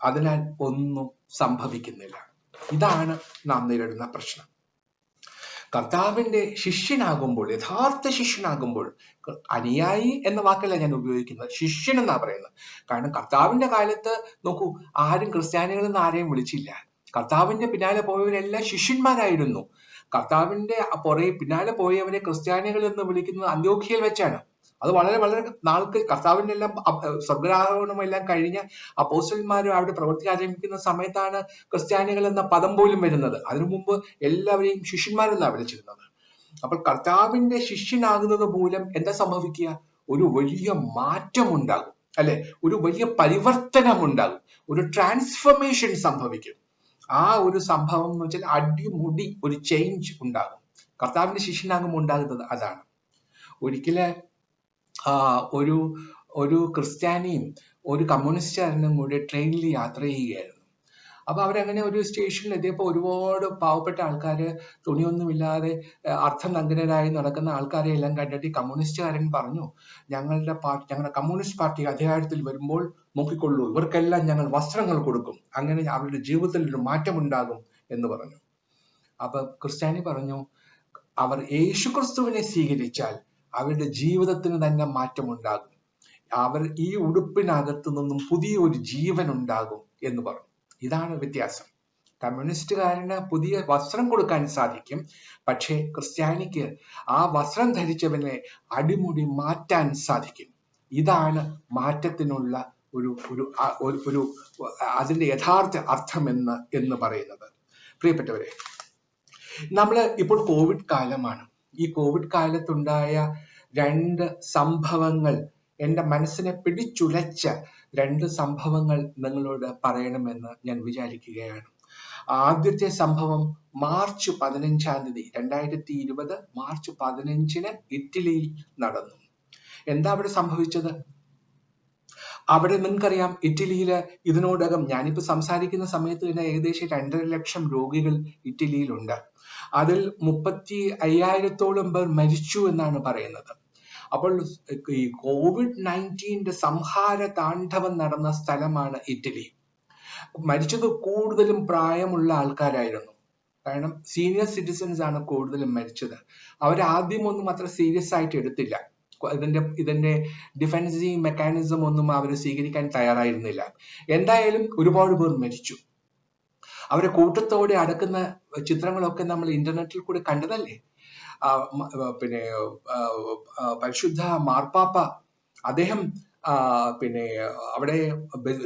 അതിനാൽ ഒന്നും സംഭവിക്കുന്നില്ല. ഇതാണ് നാം നേരിടുന്ന പ്രശ്നം. കർത്താവിന്റെ ശിഷ്യനാകുമ്പോൾ, യഥാർത്ഥ ശിഷ്യനാകുമ്പോൾ, അനുയായി എന്ന വാക്കല്ല ഞാൻ ഉപയോഗിക്കുന്നത്, ശിഷ്യൻ എന്നാ പറയുന്നത്. കാരണം കർത്താവിന്റെ കാലത്ത് നോക്കൂ, ആരും ക്രിസ്ത്യാനികളെന്ന് ആരെയും വിളിച്ചില്ല. കർത്താവിന്റെ പിന്നാലെ പോയവരെല്ലാം ശിഷ്യന്മാരായിരുന്നു. കർത്താവിന്റെ പിന്നാലെ പോയവരെ ക്രിസ്ത്യാനികൾ എന്ന് വിളിക്കുന്നത് അന്ത്യോഖ്യയിൽ വെച്ചാണ്. അത് വളരെ നാൾക്ക് കർത്താവിന്റെ എല്ലാം സ്വർഗ്ഗാരോഹണം എല്ലാം കഴിഞ്ഞ അപ്പോസ്റ്റലന്മാരും അവിടെ പ്രവൃത്തി ആരംഭിക്കുന്ന സമയത്താണ് ക്രിസ്ത്യാനികൾ എന്ന പദം പോലും വരുന്നത്. അതിനു മുമ്പ് എല്ലാവരെയും ശിഷ്യന്മാരെന്നാണ് വിളിച്ചിരുന്നത്. അപ്പോൾ കർത്താവിന്റെ ശിഷ്യനാകുന്നത് മൂലം എന്താ സംഭവിക്കുക? ഒരു വലിയ മാറ്റം ഉണ്ടാകും, അല്ലെ? ഒരു വലിയ പരിവർത്തനം ഉണ്ടാകും, ഒരു ട്രാൻസ്ഫർമേഷൻ സംഭവിക്കും. ആ ഒരു സംഭവം എന്ന് വെച്ചാൽ അടിമുടി ഒരു ചേഞ്ച് ഉണ്ടാകും. കർത്താവിന്റെ ശിഷ്യനാകുമ്പോൾ ഉണ്ടാകുന്നത് അതാണ്. ഒരിക്കല് ഒരു ക്രിസ്ത്യാനിയും ഒരു കമ്മ്യൂണിസ്റ്റുകാരനും കൂടി ട്രെയിനിൽ യാത്ര ചെയ്യുകയായിരുന്നു. അപ്പൊ അവരങ്ങനെ ഒരു സ്റ്റേഷനിൽ എത്തിയപ്പോൾ ഒരുപാട് പാവപ്പെട്ട ആൾക്കാര്, തുണിയൊന്നുമില്ലാതെ അർത്ഥനഗ്നരായി നടക്കുന്ന ആൾക്കാരെ എല്ലാം കണ്ടിട്ട് കമ്മ്യൂണിസ്റ്റുകാരൻ പറഞ്ഞു, ഞങ്ങളുടെ കമ്മ്യൂണിസ്റ്റ് പാർട്ടി അധികാരത്തിൽ വരുമ്പോൾ നോക്കിക്കൊള്ളൂ, ഇവർക്കെല്ലാം ഞങ്ങൾ വസ്ത്രങ്ങൾ കൊടുക്കും, അങ്ങനെ അവരുടെ ജീവിതത്തിൽ ഒരു മാറ്റം ഉണ്ടാകും എന്ന് പറഞ്ഞു. അപ്പൊ ക്രിസ്ത്യാനി പറഞ്ഞു, അവർ യേശുക്രിസ്തുവിനെ സ്വീകരിച്ചാൽ അവരുടെ ജീവിതത്തിന് തന്നെ മാറ്റമുണ്ടാകും, അവർ ഈ ഉടുപ്പിനകത്തു നിന്നും പുതിയൊരു ജീവൻ ഉണ്ടാകും എന്ന് പറഞ്ഞു. ഇതാണ് വ്യത്യാസം. കമ്മ്യൂണിസ്റ്റുകാരന് പുതിയ വസ്ത്രം കൊടുക്കാൻ സാധിക്കും, പക്ഷേ ക്രിസ്ത്യാനിക്ക് ആ വസ്ത്രം ധരിച്ചവനെ അടിമുടി മാറ്റാൻ സാധിക്കും. ഇതാണ് മാറ്റത്തിനുള്ള ഒരു അതിന്റെ യഥാർത്ഥ അർത്ഥം എന്ന് പറയുന്നത്. പ്രിയപ്പെട്ടവരെ, ഇപ്പോൾ കോവിഡ് കാലമാണ്. ഈ കോവിഡ് കാലത്തുണ്ടായ 2 സംഭവങ്ങൾ, എന്റെ മനസ്സിനെ പിടിച്ചുലച്ച 2 സംഭവങ്ങൾ നിങ്ങളോട് പറയണമെന്ന് ഞാൻ വിചാരിക്കുകയാണ്. ആദ്യത്തെ സംഭവം മാർച്ച് 15-ാം തീയതി 2020 മാർച്ച് 15-ന് ഇറ്റലിയിൽ നടന്നു. എന്താ അവിടെ സംഭവിച്ചത്? അവിടെ നിങ്ങൾക്കറിയാം, ഇറ്റലിയില് ഇതിനോടകം ഞാനിപ്പോ സംസാരിക്കുന്ന സമയത്ത് തന്നെ ഏകദേശം 2.5 ലക്ഷം രോഗികൾ ഇറ്റലിയിലുണ്ട്. അതിൽ 35,000-ഓളം പേർ മരിച്ചു എന്നാണ് പറയുന്നത്. അപ്പോൾ ഈ COVID-19 സംഹാര താണ്ഡവം നടന്ന സ്ഥലമാണ് ഇറ്റലി. മരിച്ചത് കൂടുതലും പ്രായമുള്ള ആൾക്കാരായിരുന്നു. കാരണം സീനിയർ സിറ്റിസൺസ് ആണ് കൂടുതലും മരിച്ചത്. അവരാദ്യമൊന്നും അത്ര സീരിയസ് ആയിട്ട് എടുത്തില്ല. ഇതിന്റെ ഡിഫൻസീവ് മെക്കാനിസം ഒന്നും അവർ സ്വീകരിക്കാൻ തയ്യാറായിരുന്നില്ല. എന്തായാലും ഒരുപാട് പേർ മരിച്ചു. അവരെ കൂട്ടത്തോടെ അടക്കുന്ന ചിത്രങ്ങളൊക്കെ നമ്മൾ ഇന്റർനെറ്റിൽ കൂടെ കണ്ടതല്ലേ. പിന്നെ പരിശുദ്ധ മാർപ്പാപ്പ അദ്ദേഹം പിന്നെ അവിടെ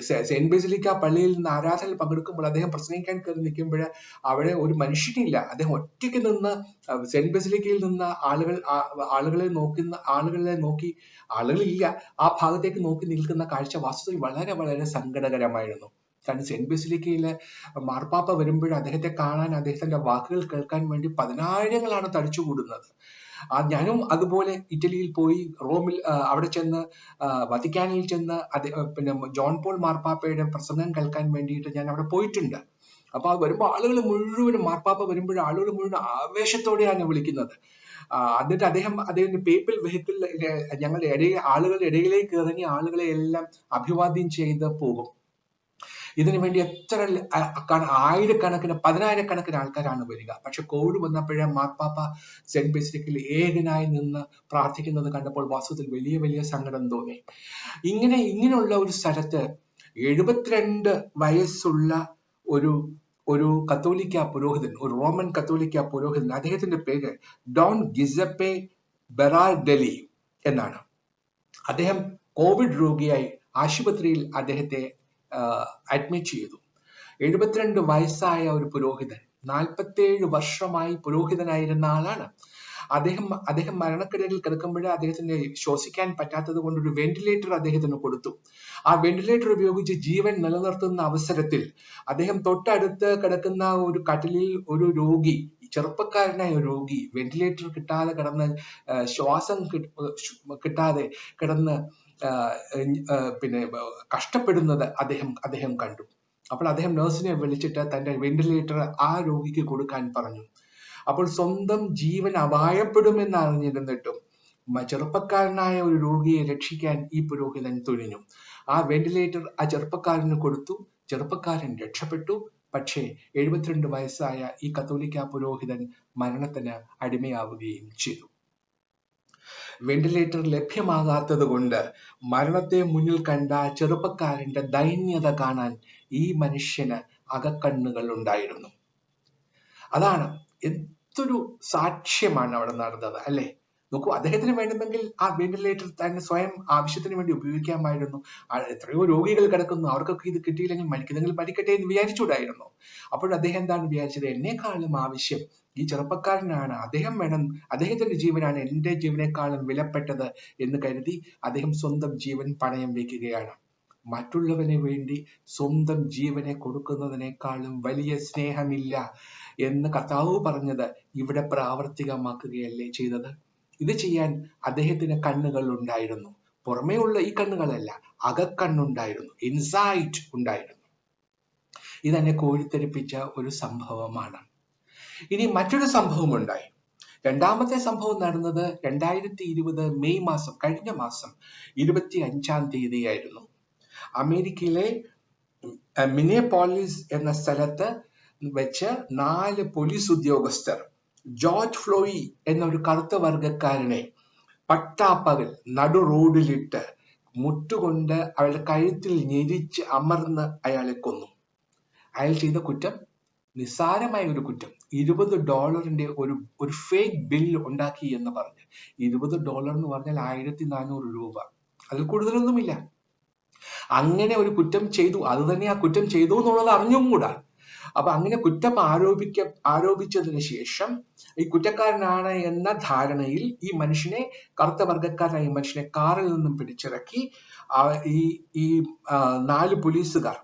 സെന്റ് ബെസിലിക്ക പള്ളിയിൽ നിന്ന് ആരാധനയിൽ പങ്കെടുക്കുമ്പോൾ അദ്ദേഹം പ്രസംഗിക്കാൻ കയറി നിൽക്കുമ്പോൾ അവിടെ ഒരു മനുഷ്യനില്ല. അദ്ദേഹം ഒറ്റയ്ക്ക് നിന്ന് സെന്റ് ബെസിലിക്കയിൽ നിന്ന് ആളുകളെ നോക്കി ആളുകളില്ല, ആ ഭാഗത്തേക്ക് നോക്കി നിൽക്കുന്ന കാഴ്ച വാസ്തവത്തിൽ വളരെ വളരെ സങ്കടകരമായിരുന്നു. കാരണം സെന്റ് ബെസിലിക്കയിലെ മാർപ്പാപ്പ വരുമ്പോൾ അദ്ദേഹത്തെ കാണാൻ, അദ്ദേഹത്തിന്റെ വാക്കുകൾ കേൾക്കാൻ വേണ്ടി പതിനായിരങ്ങളാണ് തടിച്ചുകൂടുന്നത്. ഞാനും അതുപോലെ ഇറ്റലിയിൽ പോയി റോമിൽ അവിടെ ചെന്ന് വത്തിക്കാനിൽ ചെന്ന് പിന്നെ ജോൺ പോൾ മാർപ്പാപ്പയുടെ പ്രസംഗം കേൾക്കാൻ വേണ്ടിയിട്ട് ഞാൻ അവിടെ പോയിട്ടുണ്ട്. അപ്പൊ അത് വരുമ്പോൾ ആളുകൾ മുഴുവനും, മാർപ്പാപ്പ വരുമ്പോൾ ആളുകൾ മുഴുവൻ ആവേശത്തോടെയാണ് വിളിക്കുന്നത്. എന്നിട്ട് അദ്ദേഹത്തിന്റെ പേപ്പൽ വെഹിക്കിൾ ഞങ്ങളുടെ ആളുകളുടെ ഇടയിലേക്ക് ഇറങ്ങി ആളുകളെ എല്ലാം അഭിവാദ്യം ചെയ്ത് പോകും. ഇതിനു വേണ്ടി ആയിരക്കണക്കിന് പതിനായിരക്കണക്കിന് ആൾക്കാരാണ് വരിക. പക്ഷെ കോവിഡ് വന്നപ്പോഴേ മാർപ്പാപ്പ സെന്റ് ബെസിലിക്കയിൽ ഏകനായി നിന്ന് പ്രാർത്ഥിക്കുന്നത് കണ്ടപ്പോൾ വാസ്തവത്തിൽ വലിയ വലിയ സങ്കടം തോന്നി. ഇങ്ങനെയുള്ള ഒരു സ്ഥലത്ത് 72 വയസ്സുള്ള ഒരു കത്തോലിക്ക പുരോഹിതൻ, ഒരു റോമൻ കത്തോലിക്ക പുരോഹിതൻ, അദ്ദേഹത്തിന്റെ പേര് ഡോൺ ഗിസപ്പെ ബെറാർഡെലി എന്നാണ്. അദ്ദേഹം കോവിഡ് രോഗിയായി ആശുപത്രിയിൽ അദ്ദേഹത്തെ അഡ്മിറ്റ് ചെയ്തു. 72 വയസ്സായ ഒരു പുരോഹിതൻ, 47 വർഷമായി പുരോഹിതനായിരുന്ന ആളാണ്. അദ്ദേഹം മരണക്കിടയിൽ കിടക്കുമ്പോൾ അദ്ദേഹത്തിന് ശ്വസിക്കാൻ പറ്റാത്തത് കൊണ്ട് ഒരു വെന്റിലേറ്റർ അദ്ദേഹത്തിന് കൊടുത്തു. ആ വെന്റിലേറ്റർ ഉപയോഗിച്ച് ജീവൻ നിലനിർത്തുന്ന അവസരത്തിൽ അദ്ദേഹം തൊട്ടടുത്ത് കിടക്കുന്ന ഒരു കട്ടിലിൽ ഒരു രോഗി, ചെറുപ്പക്കാരനായ ഒരു രോഗി, വെന്റിലേറ്റർ കിട്ടാതെ കിടന്ന് ശ്വാസം കിട്ടാതെ കിടന്ന് പിന്നെ കഷ്ടപ്പെടുന്നത് അദ്ദേഹം കണ്ടു. അപ്പോൾ അദ്ദേഹം നഴ്സിനെ വിളിച്ചിട്ട് തന്റെ വെന്റിലേറ്റർ ആ രോഗിക്ക് കൊടുക്കാൻ പറഞ്ഞു. അപ്പോൾ സ്വന്തം ജീവൻ അപായപ്പെടുമെന്ന് അറിഞ്ഞിരുന്നിട്ടും ചെറുപ്പക്കാരനായ ഒരു രോഗിയെ രക്ഷിക്കാൻ ഈ പുരോഹിതൻ തുനിഞ്ഞു. ആ വെന്റിലേറ്റർ ആ ചെറുപ്പക്കാരന് കൊടുത്തു. ചെറുപ്പക്കാരൻ രക്ഷപ്പെട്ടു. പക്ഷേ 72 വയസ്സായ ഈ കത്തോലിക്ക പുരോഹിതൻ മരണത്തിന് അടിമയാവുകയും ചെയ്തു. വെന്റിലേറ്റർ ലഭ്യമാകാത്തത് കൊണ്ട് മരണത്തെ മുന്നിൽ കണ്ട ചെറുപ്പക്കാരന്റെ ദൈന്യത കാണാൻ ഈ മനുഷ്യന് അകക്കണ്ണുകൾ ഉണ്ടായിരുന്നു. അതാണ്, എന്തൊരു സാക്ഷ്യമാണ് അവിടെ നടന്നത് അല്ലെ. നോക്കൂ, അദ്ദേഹത്തിന് വേണമെങ്കിൽ ആ വെന്റിലേറ്റർ തന്നെ സ്വയം ആവശ്യത്തിന് വേണ്ടി ഉപയോഗിക്കാമായിരുന്നു. എത്രയോ രോഗികൾ കിടക്കുന്നു, അവർക്കൊക്കെ ഇത് കിട്ടിയില്ലെങ്കിൽ മരിക്കുന്നെങ്കിൽ മരിക്കട്ടെ എന്ന് വിചാരിച്ചുകൂടായിരുന്നു. അപ്പോൾ അദ്ദേഹം എന്താണ് വിചാരിച്ചത്? എന്നെക്കാളും ആവശ്യം ഈ ചെറുപ്പക്കാരനാണ്, അദ്ദേഹം വേണം, അദ്ദേഹത്തിന്റെ ജീവനാണ് എന്റെ ജീവനേക്കാളും വിലപ്പെട്ടത് എന്ന് കരുതി അദ്ദേഹം സ്വന്തം ജീവൻ പണയം വെക്കുകയാണ്. മറ്റുള്ളവന് വേണ്ടി സ്വന്തം ജീവനെ കൊടുക്കുന്നതിനേക്കാളും വലിയ സ്നേഹമില്ല എന്ന് കർത്താവ് പറഞ്ഞത് ഇവിടെ പ്രാവർത്തികമാക്കുകയല്ലേ ചെയ്തത്. ഇത് ചെയ്യാൻ അദ്ദേഹത്തിന് കണ്ണുകൾ ഉണ്ടായിരുന്നു. പുറമേയുള്ള ഈ കണ്ണുകളല്ല, അകക്കണ്ണുണ്ടായിരുന്നു, ഇൻസൈറ്റ് ഉണ്ടായിരുന്നു. ഇതെന്നെ കോരിത്തെരിപ്പിച്ച ഒരു സംഭവമാണ്. ഇനി മറ്റൊരു സംഭവം ഉണ്ടായി. രണ്ടാമത്തെ സംഭവം നടന്നത് 2020 മെയ് മാസം, കഴിഞ്ഞ മാസം 25-ാം തീയതിയായിരുന്നു. അമേരിക്കയിലെ മിനിയാപോളിസ് എന്ന സ്ഥലത്ത് വെച്ച് 4 പോലീസ് ഉദ്യോഗസ്ഥർ ജോർജ് ഫ്ലോയി എന്നൊരു കറുത്ത വർഗക്കാരനെ പട്ടാപ്പകൽ നടു റോഡിലിട്ട് മുട്ടുകൊണ്ട് അയാളുടെ കഴുത്തിൽ ഞെരിച്ച് അമർന്ന് അയാളെ കൊന്നു. അയാൾ ചെയ്ത കുറ്റം നിസ്സാരമായ ഒരു കുറ്റം. $20 ഒരു ഫേക്ക് ബിൽ ഉണ്ടാക്കി എന്ന് പറഞ്ഞ്. $20 എന്ന് പറഞ്ഞാൽ 1400 രൂപ, അതിൽ കൂടുതലൊന്നുമില്ല. അങ്ങനെ ഒരു കുറ്റം ചെയ്തു. അത് തന്നെ ആ കുറ്റം ചെയ്തു എന്നുള്ളത് അറിഞ്ഞും കൂടാ. അപ്പൊ അങ്ങനെ കുറ്റം ആരോപിച്ചതിന് ശേഷം ഈ കുറ്റക്കാരനാണ് എന്ന ധാരണയിൽ ഈ മനുഷ്യനെ, കറുത്ത വർഗക്കാരനായ ഈ മനുഷ്യനെ കാറിൽ നിന്നും പിടിച്ചിറക്കി ഈ 4 പോലീസുകാർ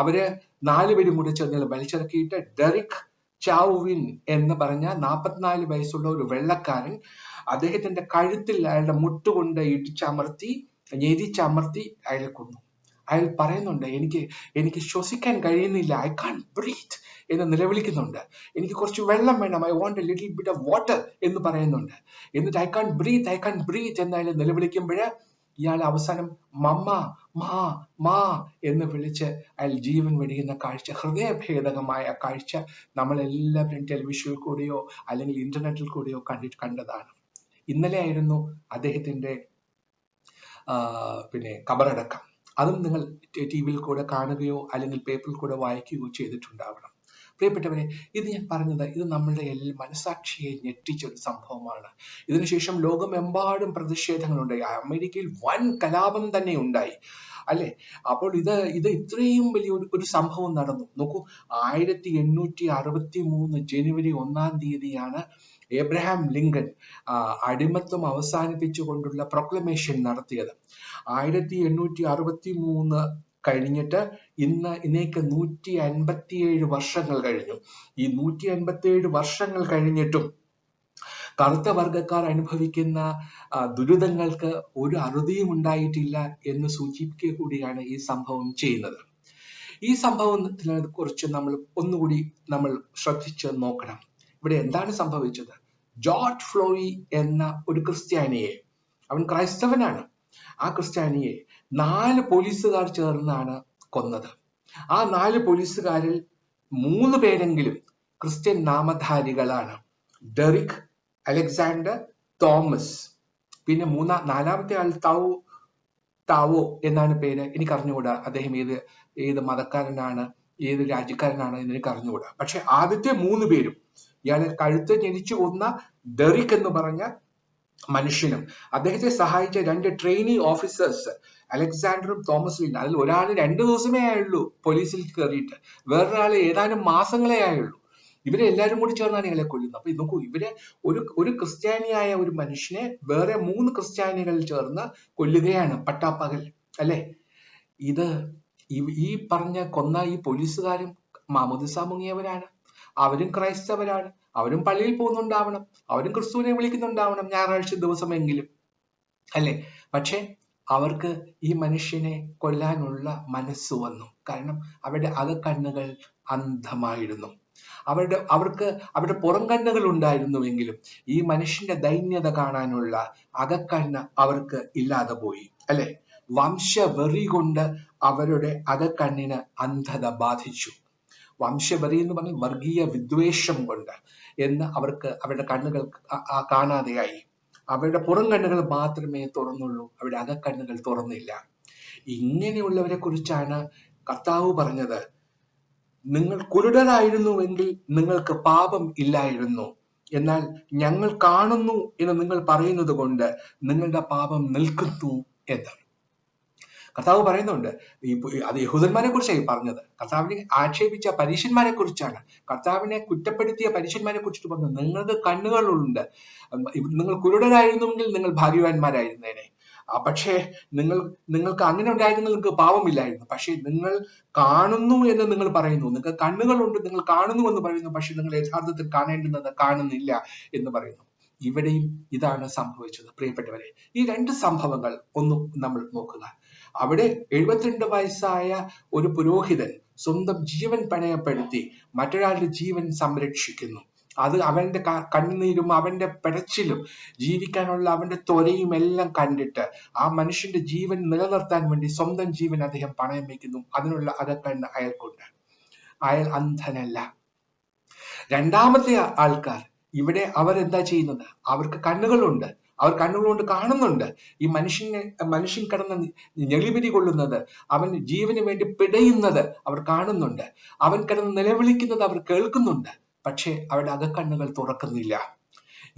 അവര് 4 പേരും കൂടെ ചേർന്ന് വലിച്ചിറക്കിയിട്ട് ഡെറിക് ചാവുവിൻ എന്ന് പറഞ്ഞ 44 വയസ്സുള്ള ഒരു വെള്ളക്കാരൻ, അദ്ദേഹത്തിന്റെ കഴുത്തിൽ അയാളുടെ മുട്ടുകൊണ്ട് ഞെരിച്ചമർത്തി അയാളെ കൊന്നു. അയാൾ പറയുന്നുണ്ട്, എനിക്ക് ശ്വസിക്കാൻ കഴിയുന്നില്ല, ഐ കാൻറ്റ് ബ്രീത്ത് എന്ന് നിലവിളിക്കുന്നുണ്ട്. എനിക്ക് കുറച്ച് വെള്ളം വേണം, I want A little bit of water എന്ന് പറയുന്നുണ്ട്. എന്നിട്ട് ഐ കാൻറ്റ് ബ്രീത്ത് എന്ന് അയാൾ നിലവിളിക്കുമ്പോൾ ഇയാൾ അവസാനം മമ്മ മാ എന്ന് വിളിച്ച് അയാൾ ജീവൻ വെടിയുന്ന കാഴ്ച, ഹൃദയഭേദകമായ കാഴ്ച നമ്മളെല്ലാവരും ടെലിവിഷനിൽ കൂടെയോ അല്ലെങ്കിൽ ഇന്റർനെറ്റിൽ കൂടെയോ കണ്ടതാണ്. ഇന്നലെ ആയിരുന്നു അദ്ദേഹത്തിന്റെ കബറടക്കം. അതും നിങ്ങൾ TV-യിൽ കൂടെ കാണുകയോ അല്ലെങ്കിൽ പേപ്പറിൽ കൂടെ വായിക്കുകയോ ചെയ്തിട്ടുണ്ടാവണം. പ്രിയപ്പെട്ടവരെ, ഇത് ഞാൻ പറഞ്ഞത് ഇത് നമ്മളുടെ മനസാക്ഷിയെ ഞെട്ടിച്ച ഒരു സംഭവമാണ്. ഇതിനുശേഷം ലോകമെമ്പാടും പ്രതിഷേധങ്ങളുണ്ടായി. അമേരിക്കയിൽ വൻ കലാപം തന്നെ ഉണ്ടായി, അല്ലെ? അപ്പോൾ ഇത് ഇത്രയും വലിയ ഒരു സംഭവം നടന്നു. നോക്കൂ, 1863 ജനുവരി 1-ാം തീയതിയാണ് എബ്രഹാം ലിങ്കൺ അടിമത്വം അവസാനിപ്പിച്ചുകൊണ്ടുള്ള പ്രൊക്ലമേഷൻ നടത്തിയത്. 1863 കഴിഞ്ഞിട്ട് ഇന്നേക്ക് 157 വർഷങ്ങൾ കഴിഞ്ഞു. ഈ 157 വർഷങ്ങൾ കഴിഞ്ഞിട്ടും കറുത്ത വർഗക്കാർ അനുഭവിക്കുന്ന ദുരിതങ്ങൾക്ക് ഒരു അറുതിയും ഉണ്ടായിട്ടില്ല എന്ന് സൂചിപ്പിക്കുക കൂടിയാണ് ഈ സംഭവം ചെയ്യുന്നത്. ഈ സംഭവത്തിനെ കുറിച്ച് നമ്മൾ ഒന്നുകൂടി ശ്രദ്ധിച്ച് നോക്കണം. ഇവിടെ എന്താണ് സംഭവിച്ചത്? ജോർജ് ഫ്ലോയി എന്ന ഒരു ക്രിസ്ത്യാനിയെ, അവൻ ക്രൈസ്തവനാണ്, ആ ക്രിസ്ത്യാനിയെ 4 പോലീസുകാർ ചേർന്നാണ് കൊന്നത്. ആ 4 പോലീസുകാരിൽ 3 പേരെങ്കിലും ക്രിസ്ത്യൻ നാമധാരികളാണ്. Derek, Alexander, Thomas. പിന്നെ നാലാമത്തെ ആൾ താവോ എന്നാണ് പേര്. എനിക്ക് അറിഞ്ഞുകൂടാ അദ്ദേഹം ഏത് മതക്കാരനാണ്, ഏത് രാജ്യക്കാരനാണ് എന്ന് എനിക്ക് അറിഞ്ഞുകൂടാ. പക്ഷെ ആദ്യത്തെ 3 പേരും, ഇയാളെ കഴുത്ത് ഞെരിച്ചു കൊന്ന ഡെറിക് എന്ന് പറഞ്ഞ മനുഷ്യനും അദ്ദേഹത്തെ സഹായിച്ച 2 ട്രെയിനി ഓഫീസേഴ്സ് അലക്സാണ്ടറും തോമസും ഇല്ല. അതിൽ ഒരാൾ 2 ദിവസമേ ആയുള്ളൂ പോലീസിൽ കയറിയിട്ട്, വേറൊരാള് ഏതാനും മാസങ്ങളെ ആയുള്ളൂ. ഇവരെ എല്ലാവരും കൂടി ചേർന്നാണ് ഇയാളെ കൊല്ലുന്നത്. അപ്പൊ നോക്കൂ, ഇവരെ ഒരു ക്രിസ്ത്യാനിയായ ഒരു മനുഷ്യനെ വേറെ 3 ക്രിസ്ത്യാനികൾ ചേർന്ന് കൊല്ലുകയാണ് പട്ടാപ്പകൽ, അല്ലെ? ഈ കൊന്ന ഈ പോലീസുകാരും മാമോദിസ മുങ്ങിയവരാണ്, അവരും ക്രൈസ്തവരാണ്, അവരും പള്ളിയിൽ പോകുന്നുണ്ടാവണം, അവരും ക്രിസ്തുവിനെ വിളിക്കുന്നുണ്ടാവണം ഞായറാഴ്ച ദിവസമെങ്കിലും, അല്ലെ? പക്ഷെ അവർക്ക് ഈ മനുഷ്യനെ കൊല്ലാനുള്ള മനസ്സ് വന്നു. കാരണം അവരുടെ അകക്കണ്ണുകൾ അന്ധമായിരുന്നു. അവർക്ക് അവരുടെ പുറം കണ്ണുകൾ ഉണ്ടായിരുന്നുവെങ്കിലും ഈ മനുഷ്യന്റെ ദൈന്യത കാണാനുള്ള അകക്കണ്ണ് അവർക്ക് ഇല്ലാതെ പോയി, അല്ലെ? വംശവെറി കൊണ്ട് അവരുടെ അകക്കണ്ണിന് അന്ധത ബാധിച്ചു. വംശവെറി എന്ന് പറഞ്ഞാൽ വർഗീയ വിദ്വേഷം കൊണ്ട് അവർക്ക് അവരുടെ കണ്ണുകൾ കാണാതെയായി. അവരുടെ പുറം കണ്ണുകൾ മാത്രമേ തുറന്നുള്ളൂ, അവരുടെ അകക്കണ്ണുകൾ തുറന്നില്ല. ഇങ്ങനെയുള്ളവരെ കുറിച്ചാണ് കർത്താവ് പറഞ്ഞത്, നിങ്ങൾ കുരുടരായിരുന്നുവെങ്കിൽ നിങ്ങൾക്ക് പാപം ഇല്ലായിരുന്നു, എന്നാൽ ഞങ്ങൾ കാണുന്നു എന്ന് നിങ്ങൾ പറയുന്നത് കൊണ്ട് നിങ്ങളുടെ പാപം നിൽക്കുന്നു എന്ന് കർത്താവ് പറയുന്നുണ്ട്. അത് യഹൂദന്മാരെ കുറിച്ചായി പറഞ്ഞത്. കർത്താവിനെ ആക്ഷേപിച്ച പരീശന്മാരെ കുറിച്ചാണ്, കർത്താവിനെ കുറ്റപ്പെടുത്തിയ പരീശന്മാരെ കുറിച്ചിട്ട് പറഞ്ഞത്. നിങ്ങൾക്ക് കണ്ണുകളുണ്ട്, നിങ്ങൾ കുരുടരായിരുന്നുവെങ്കിൽ നിങ്ങൾ ഭാഗ്യവാന്മാരായിരുന്നേനെ. പക്ഷേ നിങ്ങൾക്ക് അങ്ങനെ ഉണ്ടായിരുന്നെങ്കിൽ നിങ്ങൾക്ക് പാപമില്ലായിരുന്നു. പക്ഷെ നിങ്ങൾ കാണുന്നു എന്ന് നിങ്ങൾ പറയുന്നു, നിങ്ങൾക്ക് കണ്ണുകളുണ്ട്, നിങ്ങൾ കാണുന്നു എന്ന് പറയുന്നു, പക്ഷെ നിങ്ങൾ യഥാർത്ഥത്തിൽ കാണേണ്ടുന്നത് കാണുന്നില്ല എന്ന് പറയുന്നു. ഇവിടെയും ഇതാണ് സംഭവിച്ചത്. പ്രിയപ്പെട്ടവരെ, ഈ 2 സംഭവങ്ങൾ ഒന്നും നമ്മൾ നോക്കുക. അവിടെ 72 വയസ്സായ ഒരു പുരോഹിതൻ സ്വന്തം ജീവൻ പണയപ്പെടുത്തി മറ്റൊരാളുടെ ജീവൻ സംരക്ഷിക്കുന്നു. അത് അവന്റെ കണ്ണുനീരും അവന്റെ പിടച്ചിലും ജീവിക്കാനുള്ള അവന്റെ ത്വരയും എല്ലാം കണ്ടിട്ട് ആ മനുഷ്യന്റെ ജീവൻ നിലനിർത്താൻ വേണ്ടി സ്വന്തം ജീവൻ അദ്ദേഹം പണയം വയ്ക്കുന്നു. അതിനുള്ള അകക്കണ്ണ് അയാൾക്കുണ്ട്, അയാൾ അന്ധനല്ല. രണ്ടാമത്തെ ആൾക്കാർ ഇവിടെ അവരെന്താ ചെയ്യുന്നത്? അവർക്ക് കണ്ണുകളുണ്ട്, അവർ കണ്ണുകൊണ്ട് കാണുന്നുണ്ട്. ഈ മനുഷ്യൻ കിടന്ന് ഞെളിപിരി കൊള്ളുന്നത്, അവൻ ജീവന് വേണ്ടി പിടയുന്നത് അവർ കാണുന്നുണ്ട്, അവൻ കിടന്ന് നിലവിളിക്കുന്നത് അവർ കേൾക്കുന്നുണ്ട്. പക്ഷെ അവരുടെ അകക്കണ്ണുകൾ തുറക്കുന്നില്ല.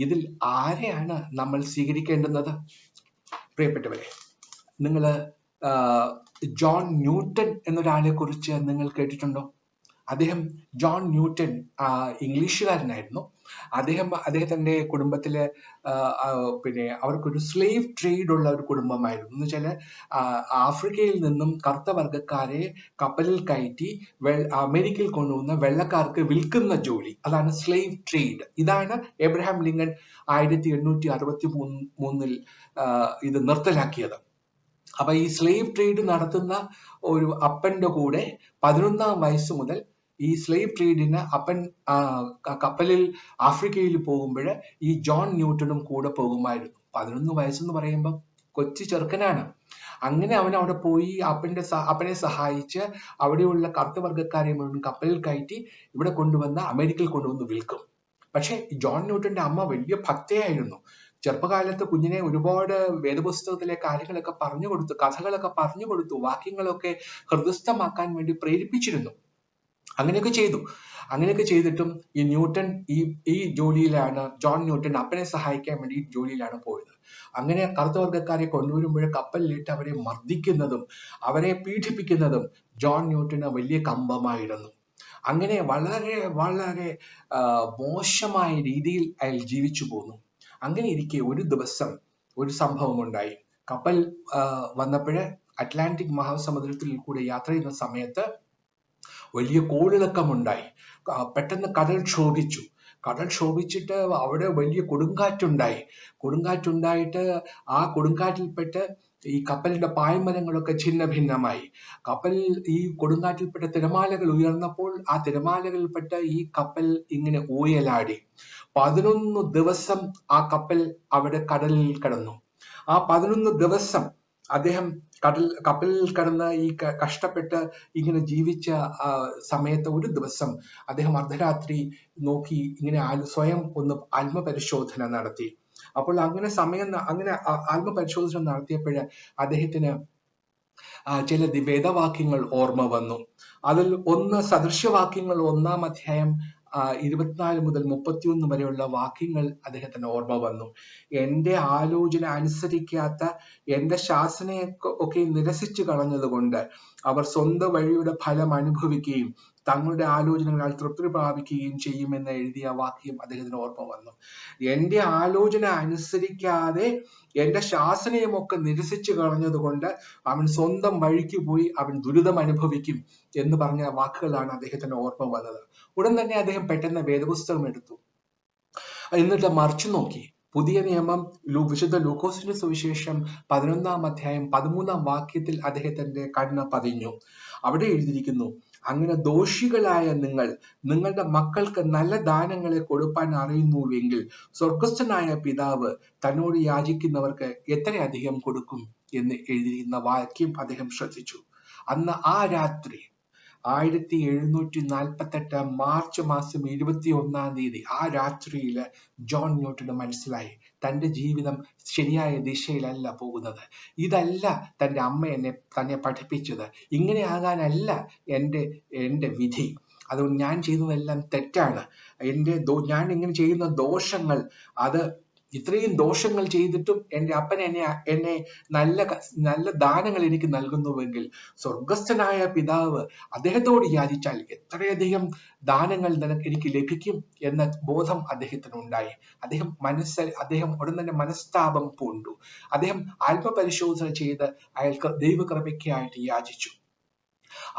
ഇതിൽ ആരെയാണ് നമ്മൾ സ്വീകരിക്കേണ്ടുന്നത്? പ്രിയപ്പെട്ടവരെ, ജോൺ ന്യൂട്ടൺ എന്നൊരാളെ കുറിച്ച് നിങ്ങൾ കേട്ടിട്ടുണ്ടോ? ജോൺ ന്യൂട്ടൺ ഇംഗ്ലീഷുകാരനായിരുന്നു. അദ്ദേഹത്തിന്റെ കുടുംബത്തില് അവർക്കൊരു സ്ലേവ് ട്രേഡ് ഉള്ള ഒരു കുടുംബമായിരുന്നു. എന്ന് വെച്ചാല് ആഫ്രിക്കയിൽ നിന്നും കറുത്ത വർഗക്കാരെ കപ്പലിൽ കയറ്റി അമേരിക്കയിൽ കൊണ്ടുവന്ന് വെള്ളക്കാർക്ക് വിൽക്കുന്ന ജോലി, അതാണ് സ്ലേവ് ട്രേഡ്. ഇതാണ് എബ്രഹാം ലിങ്കൺ 1863 ഇത് നിർത്തലാക്കിയത്. അപ്പൊ ഈ സ്ലേവ് ട്രേഡ് നടത്തുന്ന ഒരു അപ്പന്റെ കൂടെ 11-ാം വയസ്സ് മുതൽ ഈ സ്ലേവ് ട്രേഡിന് അപ്പൻ കപ്പലിൽ ആഫ്രിക്കയിൽ പോകുമ്പോൾ ഈ ജോൺ ന്യൂട്ടണും കൂടെ പോകുമായിരുന്നു. 11 വയസ്സെന്ന് പറയുമ്പോൾ കൊച്ചു ചെറുക്കനാണ്. അങ്ങനെ അവൻ അവിടെ പോയി അപ്പനെ സഹായിച്ച് അവിടെയുള്ള കറുത്ത വർഗക്കാരെ മുഴുവൻ കപ്പലിൽ കയറ്റി ഇവിടെ കൊണ്ടുവന്ന് അമേരിക്കയിൽ കൊണ്ടുവന്ന് വിൽക്കും. പക്ഷെ ജോൺ ന്യൂട്ടന്റെ അമ്മ വലിയ ഭക്തയായിരുന്നു. ചെറുപ്പകാലത്ത് കുഞ്ഞിനെ ഒരുപാട് വേദപുസ്തകത്തിലെ കാര്യങ്ങളൊക്കെ പറഞ്ഞു കൊടുത്തു, കഥകളൊക്കെ പറഞ്ഞു കൊടുത്തു, വാക്യങ്ങളൊക്കെ ഹൃദയസ്ഥമാക്കാൻ വേണ്ടി പ്രേരിപ്പിച്ചിരുന്നു. അങ്ങനെയൊക്കെ ചെയ്തിട്ടും ഈ ന്യൂട്ടൺ ഈ ജോലിയിലാണ്, ജോൺ ന്യൂട്ടൺ അപ്പനെ സഹായിക്കാൻ വേണ്ടി ഈ ജോലിയിലാണ് പോയത്. അങ്ങനെ കറുത്തവർഗക്കാരെ കൊണ്ടുവരുമ്പോൾ കപ്പലിലിട്ട് അവരെ മർദ്ദിക്കുന്നതും അവരെ പീഡിപ്പിക്കുന്നതും ജോൺ ന്യൂട്ടന് വലിയ കമ്പമായിരുന്നു. അങ്ങനെ വളരെ വളരെ മോശമായ രീതിയിൽ അയാൾ ജീവിച്ചു പോന്നു. അങ്ങനെ ഇരിക്കെ ഒരു ദിവസം ഒരു സംഭവം ഉണ്ടായി. കപ്പൽ വന്നപ്പോഴ് അറ്റ്ലാന്റിക് മഹാസമുദ്രത്തിൽ കൂടെ യാത്ര ചെയ്യുന്ന സമയത്ത് വലിയ കോളിളക്കമുണ്ടായി. പെട്ടെന്ന് കടൽ ക്ഷോഭിച്ചിട്ട് അവിടെ വലിയ കൊടുങ്കാറ്റുണ്ടായിട്ട് ആ കൊടുങ്കാറ്റിൽപ്പെട്ട് ഈ കപ്പലിന്റെ പായ്മരങ്ങളൊക്കെ ഛിന്ന ഭിന്നമായി. ഈ കൊടുങ്കാറ്റിൽപ്പെട്ട തിരമാലകൾ ഉയർന്നപ്പോൾ ആ തിരമാലകളിൽപ്പെട്ട് ഈ കപ്പൽ ഇങ്ങനെ ഊയലാടി. 11 ദിവസം ആ കപ്പൽ അവിടെ കടലിൽ കിടന്നു. ആ 11 ദിവസം അദ്ദേഹം കപ്പലിൽ കിടന്ന് ഈ കഷ്ടപ്പെട്ട് ഇങ്ങനെ ജീവിച്ച സമയത്ത് ഒരു ദിവസം അദ്ദേഹം അർദ്ധരാത്രി നോക്കി ഇങ്ങനെ സ്വയം ഒന്ന് ആത്മപരിശോധന നടത്തി. അപ്പോൾ അങ്ങനെ ആത്മപരിശോധന നടത്തിയപ്പോഴ് അദ്ദേഹത്തിന് ചില വേദവാക്യങ്ങൾ ഓർമ്മ വന്നു. അതിൽ ഒന്ന് സദൃശ്യവാക്യങ്ങൾ 1-ാം അധ്യായം 24 മുതൽ 31 വരെയുള്ള വാക്യങ്ങൾ അദ്ദേഹത്തിന് ഓർമ്മ വന്നു. എന്റെ ആലോചന അനുസരിക്കാത്ത, എന്റെ ശാസനയൊക്കെ നിരസിച്ചു കളഞ്ഞതുകൊണ്ട് അവർ സ്വന്തം വഴിയുടെ ഫലം അനുഭവിക്കുകയും തങ്ങളുടെ ആലോചനകളാൽ തൃപ്തി പ്രാപിക്കുകയും ചെയ്യുമെന്ന് എഴുതിയ വാക്യം അദ്ദേഹത്തിന് ഓർമ്മ വന്നു. എന്റെ ആലോചന അനുസരിക്കാതെ എന്റെ ശാസനയുമൊക്കെ നിരസിച്ചു കളഞ്ഞത് കൊണ്ട് അവൻ സ്വന്തം വഴിക്ക് പോയി അവൻ ദുരിതം അനുഭവിക്കും എന്ന് പറഞ്ഞ വാക്കുകളാണ് അദ്ദേഹത്തിന് ഓർമ്മ വന്നത്. ഉടൻ തന്നെ അദ്ദേഹം പെട്ടെന്ന് വേദപുസ്തകം എടുത്തു, എന്നിട്ട് മറിച്ചു നോക്കി. പുതിയ നിയമം വിശുദ്ധ ലൂക്കോസിന്റെ സുവിശേഷം 11-ാം അധ്യായം 13-ാം വാക്യത്തിൽ അദ്ദേഹത്തിന്റെ കണ്ണ് പതിഞ്ഞു. അവിടെ എഴുതിയിരിക്കുന്നു, അങ്ങനെ ദോഷികളായ നിങ്ങൾ നിങ്ങളുടെ മക്കൾക്ക് നല്ല ദാനങ്ങളെ കൊടുപ്പാൻ അറിയുന്നുവെങ്കിൽ സ്വർഗസ്ഥനായ പിതാവ് തന്നോട് യാചിക്കുന്നവർക്ക് എത്രയധികം കൊടുക്കും എന്ന് എഴുതിയിരിക്കുന്ന വാക്യം അദ്ദേഹം ശ്രദ്ധിച്ചു. അന്ന് ആ രാത്രി 1748 മാർച്ച് മാസം 21-ാം തീയതി ആ രാത്രിയില് ജോൺ ന്യൂട്ടന് മനസ്സിലായി, തന്റെ ജീവിതം ശരിയായ ദിശയിലല്ല പോകുന്നത്. ഇതല്ല തന്റെ അമ്മ തന്നെ പഠിപ്പിച്ചത്. ഇങ്ങനെ ആകാനല്ല എന്റെ വിധി. അതുകൊണ്ട് ഞാൻ ചെയ്യുന്നതെല്ലാം തെറ്റാണ്. ഞാൻ ഇങ്ങനെ ചെയ്യുന്ന ദോഷങ്ങൾ, അത് ഇത്രയും ദോഷങ്ങൾ ചെയ്തിട്ടും എന്റെ അപ്പൻ എന്നെ നല്ല ദാനങ്ങൾ എനിക്ക് നൽകുന്നുവെങ്കിൽ സ്വർഗസ്ഥനായ പിതാവ് അദ്ദേഹത്തോട് യാചിച്ചാൽ എത്രയധികം ദാനങ്ങൾ എനിക്ക് ലഭിക്കും എന്ന ബോധം അദ്ദേഹത്തിനുണ്ടായി. അദ്ദേഹം ഉടൻ തന്നെ മനസ്താപം പൂണ്ടു. അദ്ദേഹം ആത്മപരിശോധന ചെയ്ത് അയാൾക്ക് ദൈവകൃപയ്ക്കായിട്ട് യാചിച്ചു.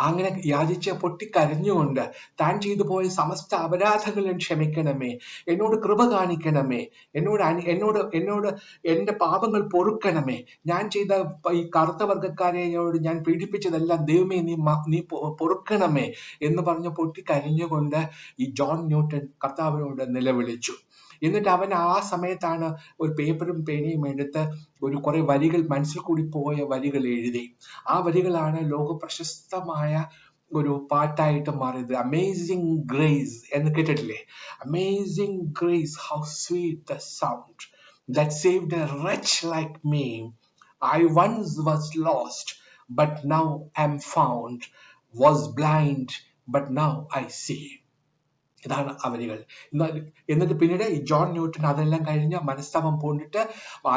അങ്ങനെ യാചിച്ച് പൊട്ടിക്കരഞ്ഞുകൊണ്ട് താൻ ചെയ്തു പോയ സമസ്ത അപരാധങ്ങളും ക്ഷമിക്കണമേ, എന്നോട് കൃപ കാണിക്കണമേ, എന്നോട് എന്റെ പാപങ്ങൾ പൊറുക്കണമേ, ഞാൻ ചെയ്ത ഈ കറുത്ത വർഗക്കാരെയോട് ഞാൻ പീഡിപ്പിച്ചതെല്ലാം ദൈവമേ നീ പൊറുക്കണമേ എന്ന് പറഞ്ഞ് പൊട്ടിക്കരഞ്ഞുകൊണ്ട് ഈ ജോൺ ന്യൂട്ടൺ കർത്താവിനോട് നിലവിളിച്ചു. എന്നിട്ട് അവൻ ആ സമയത്താണ് ഒരു പേപ്പറും പേനയും എടുത്ത് കുറെ വരികൾ, മനസ്സിൽ കൂടി പോയ വരികൾ എഴുതി. ആ വരികളാണ് ലോക പ്രശസ്തമായ ഒരു പാട്ടായിട്ട് മാറിയത്. അമേസിംഗ് ഗ്രേസ് എന്ന് കേട്ടിട്ടില്ലേ? Amazing grace, how sweet the sound that saved a wretch like me. I once was lost, but now am found, was blind, but now I see. ഇതാണ് ആ വരികൾ. എന്നിട്ട് പിന്നീട് ഈ ജോൺ ന്യൂട്ടൺ അതെല്ലാം കഴിഞ്ഞ് മനസ്താപം പൂണ്ടിട്ട്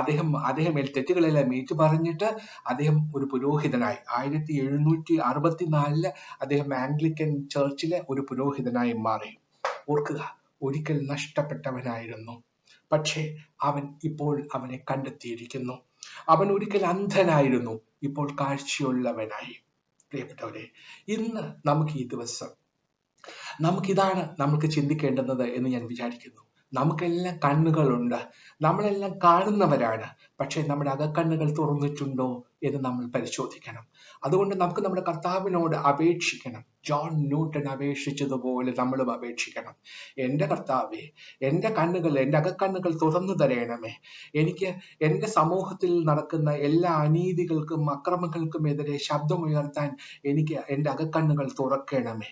അദ്ദേഹം തെറ്റുകളെല്ലാം ഏറ്റു പറഞ്ഞിട്ട് അദ്ദേഹം ഒരു പുരോഹിതനായി 1764 അദ്ദേഹം ആംഗ്ലിക്കൻ ചർച്ചിലെ ഒരു പുരോഹിതനായി മാറി. ഓർക്കുക, ഒരിക്കൽ നഷ്ടപ്പെട്ടവനായിരുന്നു, പക്ഷേ ഇപ്പോൾ അവനെ കണ്ടെത്തിയിരിക്കുന്നു. അവൻ ഒരിക്കൽ അന്ധനായിരുന്നു, ഇപ്പോൾ കാഴ്ചയുള്ളവനായി. പ്രിയപ്പെട്ടവരെ, ഇന്ന് നമുക്ക് ഈ ദിവസം നമുക്കിതാണ് നമുക്ക് ചിന്തിക്കേണ്ടുന്നത് എന്ന് ഞാൻ വിചാരിക്കുന്നു. നമുക്കെല്ലാം കണ്ണുകളുണ്ട്, നമ്മളെല്ലാം കാണുന്നവരാണ്. പക്ഷെ നമ്മുടെ അകക്കണ്ണുകൾ തുറന്നിട്ടുണ്ടോ എന്ന് നമ്മൾ പരിശോധിക്കണം. അതുകൊണ്ട് നമുക്ക് നമ്മുടെ കർത്താവിനോട് അപേക്ഷിക്കണം. ജോൺ ന്യൂട്ടൺ അപേക്ഷിച്ചതുപോലെ നമ്മളും അപേക്ഷിക്കണം. എൻ്റെ കർത്താവേ, എൻ്റെ കണ്ണുകൾ, എൻ്റെ അകക്കണ്ണുകൾ തുറന്നു തരയണമേ. എനിക്ക് എൻ്റെ സമൂഹത്തിൽ നടക്കുന്ന എല്ലാ അനീതികൾക്കും അക്രമങ്ങൾക്കും എതിരെ ശബ്ദമുയർത്താൻ എനിക്ക് എൻ്റെ അകക്കണ്ണുകൾ തുറക്കണമേ.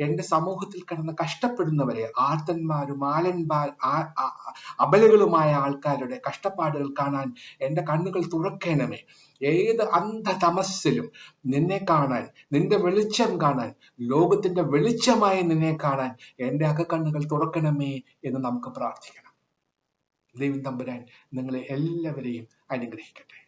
എൻ്റെ സമൂഹത്തിൽ കിടന്ന് കഷ്ടപ്പെടുന്നവരെ, ആർത്തന്മാരും അബലകളുമായ ആൾക്കാരുടെ കഷ്ടപ്പാടുകൾ കാണാൻ എൻ്റെ കണ്ണുകൾ തുറക്കണമേ. ഏത് അന്ധതമസ്സിലും നിന്നെ കാണാൻ, നിന്റെ വെളിച്ചം കാണാൻ, ലോകത്തിന്റെ വെളിച്ചമായി നിന്നെ കാണാൻ എൻ്റെ അകക്കണ്ണുകൾ തുറക്കണമേ എന്ന് നമുക്ക് പ്രാർത്ഥിക്കണം. ദൈവം തമ്പുരാൻ നിങ്ങളെ എല്ലാവരെയും അനുഗ്രഹിക്കട്ടെ.